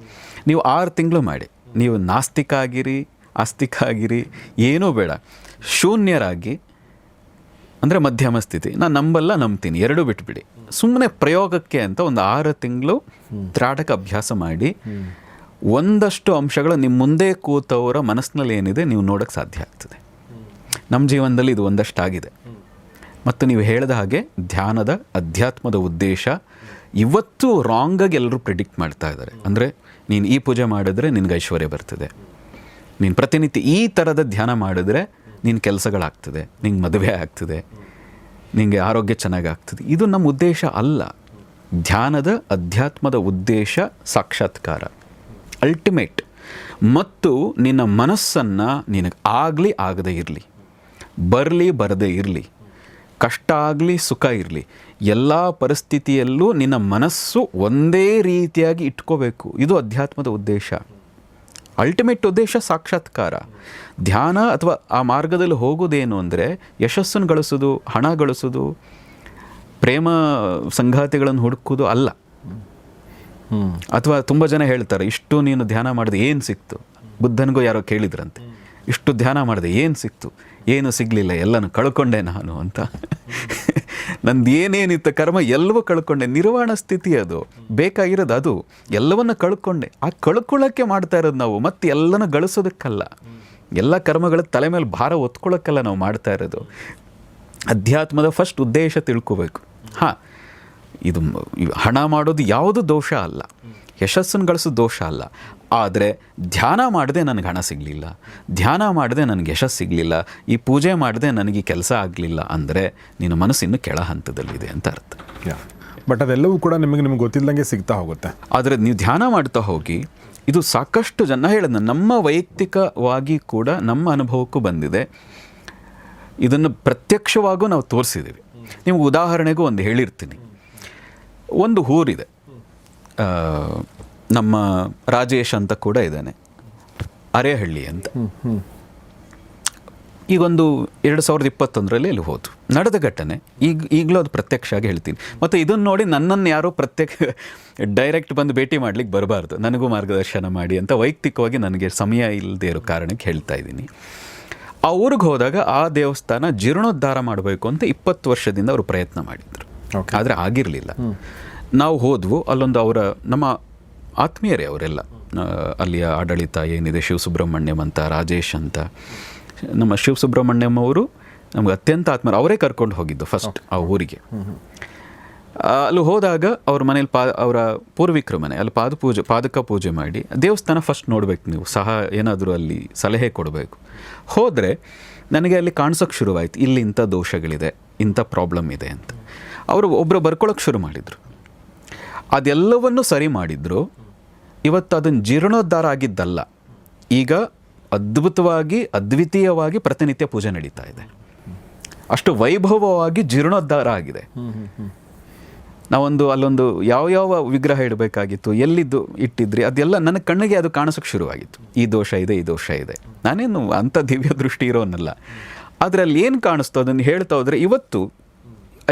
ನೀವು 6 ತಿಂಗಳು ಮಾಡಿ. ನೀವು ನಾಸ್ತಿಕ ಆಗಿರಿ, ಆಸ್ತಿಕ ಆಗಿರಿ, ಏನೂ ಬೇಡ, ಶೂನ್ಯರಾಗಿ, ಅಂದರೆ ಮಧ್ಯಮ ಸ್ಥಿತಿ, ನಾನು ನಂಬಲ್ಲ ನಂಬ್ತೀನಿ, ಎರಡೂ ಬಿಟ್ಬಿಡಿ. ಸುಮ್ಮನೆ ಪ್ರಯೋಗಕ್ಕೆ ಅಂತ ಒಂದು 6 ತಿಂಗಳು ತ್ರಾಟಕ ಅಭ್ಯಾಸ ಮಾಡಿ, ಒಂದಷ್ಟು ಅಂಶಗಳು ನಿಮ್ಮ ಮುಂದೆ ಕೂತವರ ಮನಸ್ಸಿನಲ್ಲಿ ಏನಿದೆ ನೀವು ನೋಡೋಕ್ಕೆ ಸಾಧ್ಯ ಆಗ್ತದೆ. ನಮ್ಮ ಜೀವನದಲ್ಲಿ ಇದು ಒಂದಷ್ಟಾಗಿದೆ. ಮತ್ತು ನೀವು ಹೇಳಿದ ಹಾಗೆ ಧ್ಯಾನದ, ಅಧ್ಯಾತ್ಮದ ಉದ್ದೇಶ ಇವತ್ತು ರಾಂಗಾಗಿ ಎಲ್ಲರೂ ಪ್ರಿಡಿಕ್ಟ್ ಮಾಡ್ತಾ ಇದ್ದಾರೆ. ಅಂದರೆ ನೀನು ಈ ಪೂಜೆ ಮಾಡಿದ್ರೆ ನಿನಗೆ ಐಶ್ವರ್ಯ ಬರ್ತದೆ, ನೀನು ಪ್ರತಿನಿತ್ಯ ಈ ಥರದ ಧ್ಯಾನ ಮಾಡಿದ್ರೆ ನಿನ್ನ ಕೆಲಸಗಳಾಗ್ತದೆ, ನಿಂಗೆ ಮದುವೆ ಆಗ್ತದೆ, ನಿನಗೆ ಆರೋಗ್ಯ ಚೆನ್ನಾಗಾಗ್ತದೆ. ಇದು ನಮ್ಮ ಉದ್ದೇಶ ಅಲ್ಲ. ಧ್ಯಾನದ, ಅಧ್ಯಾತ್ಮದ ಉದ್ದೇಶ ಸಾಕ್ಷಾತ್ಕಾರ, ಅಲ್ಟಿಮೇಟ್. ಮತ್ತು ನಿನ್ನ ಮನಸ್ಸನ್ನು ನಿನಗೆ ಆಗಲಿ ಆಗದೇ ಇರಲಿ, ಬರಲಿ ಬರದೇ ಇರಲಿ, ಕಷ್ಟ ಆಗಲಿ ಸುಖ ಇರಲಿ, ಎಲ್ಲ ಪರಿಸ್ಥಿತಿಯಲ್ಲೂ ನಿನ್ನ ಮನಸ್ಸು ಒಂದೇ ರೀತಿಯಾಗಿ ಇಟ್ಕೋಬೇಕು. ಇದು ಅಧ್ಯಾತ್ಮದ ಉದ್ದೇಶ. ಅಲ್ಟಿಮೇಟ್ ಉದ್ದೇಶ ಸಾಕ್ಷಾತ್ಕಾರ. ಧ್ಯಾನ ಅಥವಾ ಆ ಮಾರ್ಗದಲ್ಲಿ ಹೋಗೋದೇನು ಅಂದರೆ ಯಶಸ್ಸನ್ನು ಗಳಿಸೋದು, ಹಣ ಗಳಿಸೋದು, ಪ್ರೇಮ ಸಂಗಾತಿಗಳನ್ನು ಹುಡುಕೋದು ಅಲ್ಲ. ಅಥವಾ ತುಂಬ ಜನ ಹೇಳ್ತಾರೆ, ಇಷ್ಟು ನೀನು ಧ್ಯಾನ ಮಾಡಿದೆ ಏನು ಸಿಕ್ತು? ಬುದ್ಧನಿಗೂ ಯಾರೋ ಕೇಳಿದ್ರಂತೆ, ಇಷ್ಟು ಧ್ಯಾನ ಮಾಡಿದೆ ಏನು ಸಿಕ್ತು? ಏನು ಸಿಗಲಿಲ್ಲ, ಎಲ್ಲನೂ ಕಳ್ಕೊಂಡೆ ನಾನು ಅಂತ. ನಂದು ಏನೇನಿತ್ತು ಕರ್ಮ ಎಲ್ಲವೂ ಕಳ್ಕೊಂಡೆ. ನಿರ್ವಾಣ ಸ್ಥಿತಿ ಅದು, ಬೇಕಾಗಿರೋದು ಅದು. ಎಲ್ಲವನ್ನ ಕಳ್ಕೊಂಡೆ. ಆ ಕಳ್ಕೊಳ್ಳೋಕ್ಕೆ ಮಾಡ್ತಾ ಇರೋದು ನಾವು, ಮತ್ತೆ ಎಲ್ಲನೂ ಗಳಿಸೋದಕ್ಕಲ್ಲ. ಎಲ್ಲ ಕರ್ಮಗಳ ತಲೆ ಮೇಲೆ ಭಾರ ಹೊತ್ಕೊಳ್ಳೋಕ್ಕಲ್ಲ ನಾವು ಮಾಡ್ತಾ ಇರೋದು. ಅಧ್ಯಾತ್ಮದ ಫಸ್ಟ್ ಉದ್ದೇಶ ತಿಳ್ಕೋಬೇಕು. ಹಾಂ, ಇದು ಹಣ ಮಾಡೋದು ಯಾವುದು ದೋಷ ಅಲ್ಲ, ಯಶಸ್ಸನ್ನು ಗಳಿಸೋದು ದೋಷ ಅಲ್ಲ. ಆದರೆ ಧ್ಯಾನ ಮಾಡದೆ ನನಗೆ ಹಣ ಸಿಗಲಿಲ್ಲ, ಧ್ಯಾನ ಮಾಡದೆ ನನಗೆ ಯಶಸ್ಸು ಸಿಗಲಿಲ್ಲ, ಈ ಪೂಜೆ ಮಾಡದೆ ನನಗೆ ಕೆಲಸ ಆಗಲಿಲ್ಲ ಅಂದರೆ ನಿನ್ನ ಮನಸ್ಸು ಇನ್ನೂ ಕೆಳ ಹಂತದಲ್ಲಿದೆ ಅಂತ ಅರ್ಥ. ಬಟ್ ಅದೆಲ್ಲವೂ ಕೂಡ ನಿಮಗೆ ಗೊತ್ತಿಲ್ಲದಂಗೆ ಸಿಗ್ತಾ ಹೋಗುತ್ತೆ. ಆದರೆ ನೀವು ಧ್ಯಾನ ಮಾಡ್ತಾ ಹೋಗಿ, ಇದು ಸಾಕಷ್ಟು ಜನ ಹೇಳಿದ, ನಮ್ಮ ವೈಯಕ್ತಿಕವಾಗಿ ಕೂಡ ನಮ್ಮ ಅನುಭವಕ್ಕೂ ಬಂದಿದೆ. ಇದನ್ನು ಪ್ರತ್ಯಕ್ಷವಾಗೂ ನಾವು ತೋರಿಸಿದ್ದೀವಿ. ನಿಮ್ಗೆ ಉದಾಹರಣೆಗೂ ಒಂದು ಹೇಳಿರ್ತೀನಿ. ಒಂದು ಊರಿದೆ, ನಮ್ಮ ರಾಜೇಶ್ ಅಂತ ಕೂಡ ಇದ್ದಾನೆ, ಅರೇಹಳ್ಳಿ ಅಂತ. ಈಗೊಂದು 2021ರಲ್ಲಿ ಅಲ್ಲಿ ಹೋತು, ನಡೆದ ಘಟನೆ. ಈಗಲೂ ಅದು ಪ್ರತ್ಯಕ್ಷ ಆಗಿ ಹೇಳ್ತೀನಿ. ಮತ್ತು ಇದನ್ನು ನೋಡಿ ನನ್ನನ್ನು ಯಾರೋ ಡೈರೆಕ್ಟ್ ಬಂದು ಭೇಟಿ ಮಾಡ್ಲಿಕ್ಕೆ ಬರಬಾರ್ದು, ನನಗೂ ಮಾರ್ಗದರ್ಶನ ಮಾಡಿ ಅಂತ ವೈಯಕ್ತಿಕವಾಗಿ ನನಗೆ ಸಮಯ ಇಲ್ಲದೆ ಇರೋ ಕಾರಣಕ್ಕೆ ಹೇಳ್ತಾ ಇದ್ದೀನಿ. ಆ ಊರಿಗೆ ಹೋದಾಗ ಆ ದೇವಸ್ಥಾನ ಜೀರ್ಣೋದ್ಧಾರ ಮಾಡಬೇಕು ಅಂತ 20 ವರ್ಷದಿಂದ ಅವರು ಪ್ರಯತ್ನ ಮಾಡಿದರು. ಆದರೆ ಆಗಿರಲಿಲ್ಲ. ನಾವು ಹೋದ್ವು, ಅಲ್ಲೊಂದು ನಮ್ಮ ಆತ್ಮೀಯರೇ ಅವರೆಲ್ಲ, ಅಲ್ಲಿಯ ಆಡಳಿತ ಏನಿದೆ, ಶಿವಸುಬ್ರಹ್ಮಣ್ಯಂ ಅಂತ, ರಾಜೇಶ್ ಅಂತ. ನಮ್ಮ ಶಿವಸುಬ್ರಹ್ಮಣ್ಯಂ ಅವರು ನಮ್ಗೆ ಅತ್ಯಂತ ಆತ್ಮೀಯರು. ಅವರೇ ಕರ್ಕೊಂಡು ಹೋಗಿದ್ದು ಫಸ್ಟ್ ಆ ಊರಿಗೆ. ಅಲ್ಲಿ ಹೋದಾಗ ಅವ್ರ ಮನೇಲಿ ಅವರ ಪೂರ್ವಿಕರ ಮನೆ, ಅಲ್ಲಿ ಪಾದಕ ಪೂಜೆ ಮಾಡಿ ದೇವಸ್ಥಾನ ಫಸ್ಟ್ ನೋಡ್ಬೇಕು ನೀವು, ಸಹ ಏನಾದರೂ ಅಲ್ಲಿ ಸಲಹೆ ಕೊಡಬೇಕು. ಹೋದರೆ ನನಗೆ ಅಲ್ಲಿ ಕಾಣಿಸೋಕ್ಕೆ ಶುರುವಾಯಿತು, ಇಲ್ಲಿ ಇಂಥ ದೋಷಗಳಿದೆ, ಇಂಥ ಪ್ರಾಬ್ಲಮ್ ಇದೆ ಅಂತ. ಅವರು ಒಬ್ಬರು ಬರ್ಕೊಳ್ಳೋಕೆ ಶುರು ಮಾಡಿದರು. ಅದೆಲ್ಲವನ್ನು ಸರಿ ಮಾಡಿದ್ರು. ಇವತ್ತು ಅದನ್ನು ಜೀರ್ಣೋದ್ಧಾರ ಆಗಿದ್ದಲ್ಲ, ಈಗ ಅದ್ಭುತವಾಗಿ ಅದ್ವಿತೀಯವಾಗಿ ಪ್ರತಿನಿತ್ಯ ಪೂಜೆ ನಡೀತಾ ಇದೆ. ಅಷ್ಟು ವೈಭವವಾಗಿ ಜೀರ್ಣೋದ್ಧಾರ ಆಗಿದೆ. ನಾವೊಂದು ಅಲ್ಲೊಂದು ಯಾವ ವಿಗ್ರಹ ಇಡಬೇಕಾಗಿತ್ತು, ಎಲ್ಲಿದ್ದು ಇಟ್ಟಿದ್ರಿ, ಅದೆಲ್ಲ ನನ್ನ ಕಣ್ಣಿಗೆ ಅದು ಕಾಣಿಸೋಕ್ಕೆ ಶುರುವಾಗಿತ್ತು. ಈ ದೋಷ ಇದೆ, ಈ ದೋಷ ಇದೆ. ನಾನೇನು ಅಂಥ ದಿವ್ಯ ದೃಷ್ಟಿ ಇರೋನಲ್ಲ. ಆದರೆ ಅಲ್ಲಿ ಏನು ಕಾಣಿಸ್ತೋ ಅದನ್ನು ಹೇಳ್ತಾ ಹೋದರೆ ಇವತ್ತು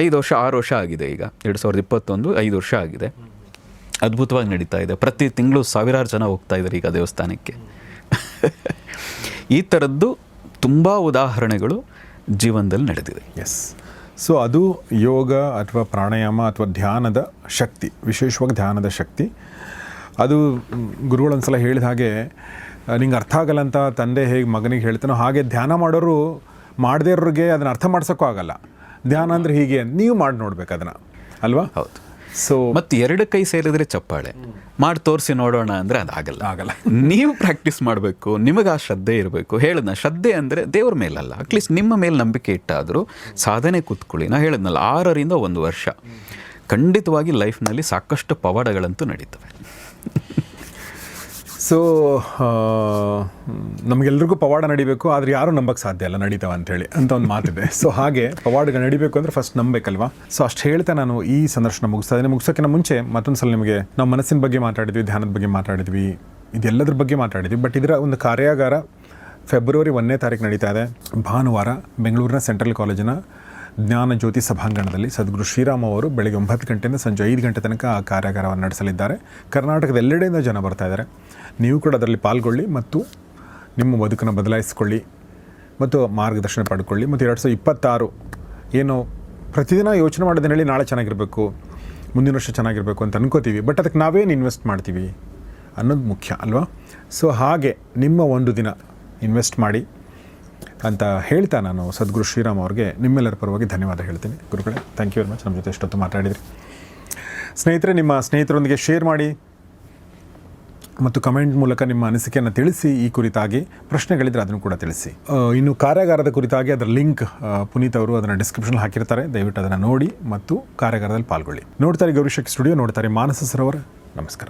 5 ವರ್ಷ 6 ವರ್ಷ ಆಗಿದೆ. ಈಗ 2021 5 ವರ್ಷ ಆಗಿದೆ. ಅದ್ಭುತವಾಗಿ ನಡೀತಾ ಇದೆ. ಪ್ರತಿ ತಿಂಗಳು ಸಾವಿರಾರು ಜನ ಹೋಗ್ತಾ ಇದ್ದಾರೆ ಈಗ ದೇವಸ್ಥಾನಕ್ಕೆ. ಈ ಥರದ್ದು ತುಂಬ ಉದಾಹರಣೆಗಳು ಜೀವನದಲ್ಲಿ ನಡೆದಿದೆ. ಎಸ್. ಸೊ ಅದು ಯೋಗ ಅಥವಾ ಪ್ರಾಣಾಯಾಮ ಅಥವಾ ಧ್ಯಾನದ ಶಕ್ತಿ, ವಿಶೇಷವಾಗಿ ಧ್ಯಾನದ ಶಕ್ತಿ. ಅದು ಗುರುಗಳೊಂದು ಸಲ ಹೇಳಿದ ಹಾಗೆ, ನಿಂಗೆ ಅರ್ಥ ಆಗಲ್ಲ ಅಂತ ತಂದೆ ಹೇಗೆ ಮಗನಿಗೆ ಹೇಳ್ತಾನೋ ಹಾಗೆ ಧ್ಯಾನ ಮಾಡೋರು ಮಾಡದೇ ಇರೋರಿಗೆ ಅದನ್ನು ಅರ್ಥ ಮಾಡ್ಸೋಕ್ಕೂ ಆಗಲ್ಲ. ಧ್ಯಾನ ಅಂದರೆ ಹೀಗೆ ನೀವು ಮಾಡಿ ನೋಡ್ಬೇಕು ಅದನ್ನು, ಅಲ್ವಾ? ಹೌದು. ಸೊ ಮತ್ತು 2 ಕೈ ಸೇರಿದ್ರೆ ಚಪ್ಪಾಳೆ, ಮಾಡಿ ತೋರಿಸಿ ನೋಡೋಣ ಅಂದರೆ ಆಗಲ್ಲ. ನೀವು ಪ್ರಾಕ್ಟೀಸ್ ಮಾಡಬೇಕು, ನಿಮಗೆ ಆ ಶ್ರದ್ಧೆ ಇರಬೇಕು. ಹೇಳಿದ್ನ ಶ್ರದ್ಧೆ ಅಂದರೆ ದೇವ್ರ ಮೇಲಲ್ಲ, ಅಟ್ಲೀಸ್ಟ್ ನಿಮ್ಮ ಮೇಲೆ ನಂಬಿಕೆ ಇಟ್ಟಾದರೂ ಸಾಧನೆ ಕೂತ್ಕೊಳ್ಳಿ. ನಾ ಹೇಳಿದ್ನಲ್ಲ 6ರಿಂದ 1 ವರ್ಷ ಖಂಡಿತವಾಗಿ ಲೈಫ್ನಲ್ಲಿ ಸಾಕಷ್ಟು ಪವಾಡಗಳಂತೂ ನಡೀತವೆ. ಸೊ ನಮಗೆಲ್ರಿಗೂ ಪವಾಡ ನಡಿಬೇಕು, ಆದರೆ ಯಾರೂ ನಂಬಕ್ಕೆ ಸಾಧ್ಯ ಇಲ್ಲ ನಡೀತಾವ ಅಂಥೇಳಿ ಅಂತ ಒಂದು ಮಾತಿದೆ. ಸೊ ಹಾಗೆ ಪವಾಡಗಳು ನಡಿಬೇಕು ಅಂದರೆ ಫಸ್ಟ್ ನಂಬಬೇಕಲ್ವಾ? ಸೊ ಅಷ್ಟು ಹೇಳ್ತಾ ನಾನು ಈ ಸಂದರ್ಶನ ಮುಗಿಸೋಕ್ಕಿಂತ ಮುಂಚೆ ಮತ್ತೊಂದು ಸಲ ನಿಮಗೆ ನಾವು ಮನಸ್ಸಿನ ಬಗ್ಗೆ ಮಾತಾಡಿದ್ವಿ, ಧ್ಯಾನದ ಬಗ್ಗೆ ಮಾತಾಡಿದ್ವಿ, ಇದೆಲ್ಲದ್ರ ಬಗ್ಗೆ ಮಾತಾಡಿದ್ವಿ. ಬಟ್ ಇದರ ಒಂದು ಕಾರ್ಯಾಗಾರ ಫೆಬ್ರವರಿ 1ನೇ ತಾರೀಕು ನಡೀತಾ ಇದೆ, ಭಾನುವಾರ ಬೆಂಗಳೂರಿನ ಸೆಂಟ್ರಲ್ ಕಾಲೇಜಿನ ಜ್ಞಾನ ಜ್ಯೋತಿ ಸಭಾಂಗಣದಲ್ಲಿ. ಸದ್ಗುರು ಶ್ರೀರಾಮ್ ಅವರು ಬೆಳಗ್ಗೆ 9 ಗಂಟೆಯಿಂದ ಸಂಜೆ 5 ಗಂಟೆ ತನಕ ಆ ಕಾರ್ಯಾಗಾರವನ್ನು ನಡೆಸಲಿದ್ದಾರೆ. ಕರ್ನಾಟಕದ ಎಲ್ಲೆಡೆಯಿಂದ ಜನ ಬರ್ತಾ ಇದ್ದಾರೆ. ನೀವು ಕೂಡ ಅದರಲ್ಲಿ ಪಾಲ್ಗೊಳ್ಳಿ ಮತ್ತು ನಿಮ್ಮ ಬದುಕನ್ನು ಬದಲಾಯಿಸಿಕೊಳ್ಳಿ ಮತ್ತು ಮಾರ್ಗದರ್ಶನ ಪಡ್ಕೊಳ್ಳಿ. ಮತ್ತು 2026 ಏನು ಪ್ರತಿದಿನ ಯೋಚನೆ ಮಾಡೋದನ್ನ ಹೇಳಿ ನಾಳೆ ಚೆನ್ನಾಗಿರಬೇಕು, ಮುಂದಿನ ವರ್ಷ ಚೆನ್ನಾಗಿರಬೇಕು ಅಂತ ಅನ್ಕೋತೀವಿ. ಬಟ್ ಅದಕ್ಕೆ ನಾವೇನು ಇನ್ವೆಸ್ಟ್ ಮಾಡ್ತೀವಿ ಅನ್ನೋದು ಮುಖ್ಯ ಅಲ್ವಾ? ಸೊ ಹಾಗೆ ನಿಮ್ಮ ಒಂದು ದಿನ ಇನ್ವೆಸ್ಟ್ ಮಾಡಿ ಅಂತ ಹೇಳ್ತಾ ನಾನು ಸದ್ಗುರು ಶ್ರೀರಾಮ್ ಅವ್ರಿಗೆ ನಿಮ್ಮೆಲ್ಲರ ಪರವಾಗಿ ಧನ್ಯವಾದ ಹೇಳ್ತೀನಿ. ಗುರುಗಳೇ, ಥ್ಯಾಂಕ್ ಯು ವೆರಿ ಮಚ್, ನಮ್ಮ ಜೊತೆ ಎಷ್ಟೊತ್ತು ಮಾತಾಡಿದ್ರಿ. ಸ್ನೇಹಿತರೆ, ನಿಮ್ಮ ಸ್ನೇಹಿತರೊಂದಿಗೆ ಶೇರ್ ಮಾಡಿ ಮತ್ತು ಕಮೆಂಟ್ ಮೂಲಕ ನಿಮ್ಮ ಅನಿಸಿಕೆಯನ್ನು ತಿಳಿಸಿ. ಈ ಕುರಿತಾಗಿ ಪ್ರಶ್ನೆಗಳಿದ್ರೆ ಅದನ್ನು ಕೂಡ ತಿಳಿಸಿ. ಇನ್ನು ಕಾರ್ಯಾಗಾರದ ಕುರಿತಾಗಿ ಅದರ ಲಿಂಕ್ ಪುನೀತ್ ಅವರು ಅದನ್ನು ಡಿಸ್ಕ್ರಿಪ್ಷನ್ ಹಾಕಿರ್ತಾರೆ, ದಯವಿಟ್ಟು ಅದನ್ನು ನೋಡಿ ಮತ್ತು ಕಾರ್ಯಾಗಾರದಲ್ಲಿ ಪಾಲ್ಗೊಳ್ಳಿ. ನೋಡ್ತಾರೆ ಗೌರಿಶಕ್ತಿ ಸ್ಟುಡಿಯೋ, ನೋಡ್ತಾರೆ ಮಾನಸ ಸರೋವರ. ನಮಸ್ಕಾರ.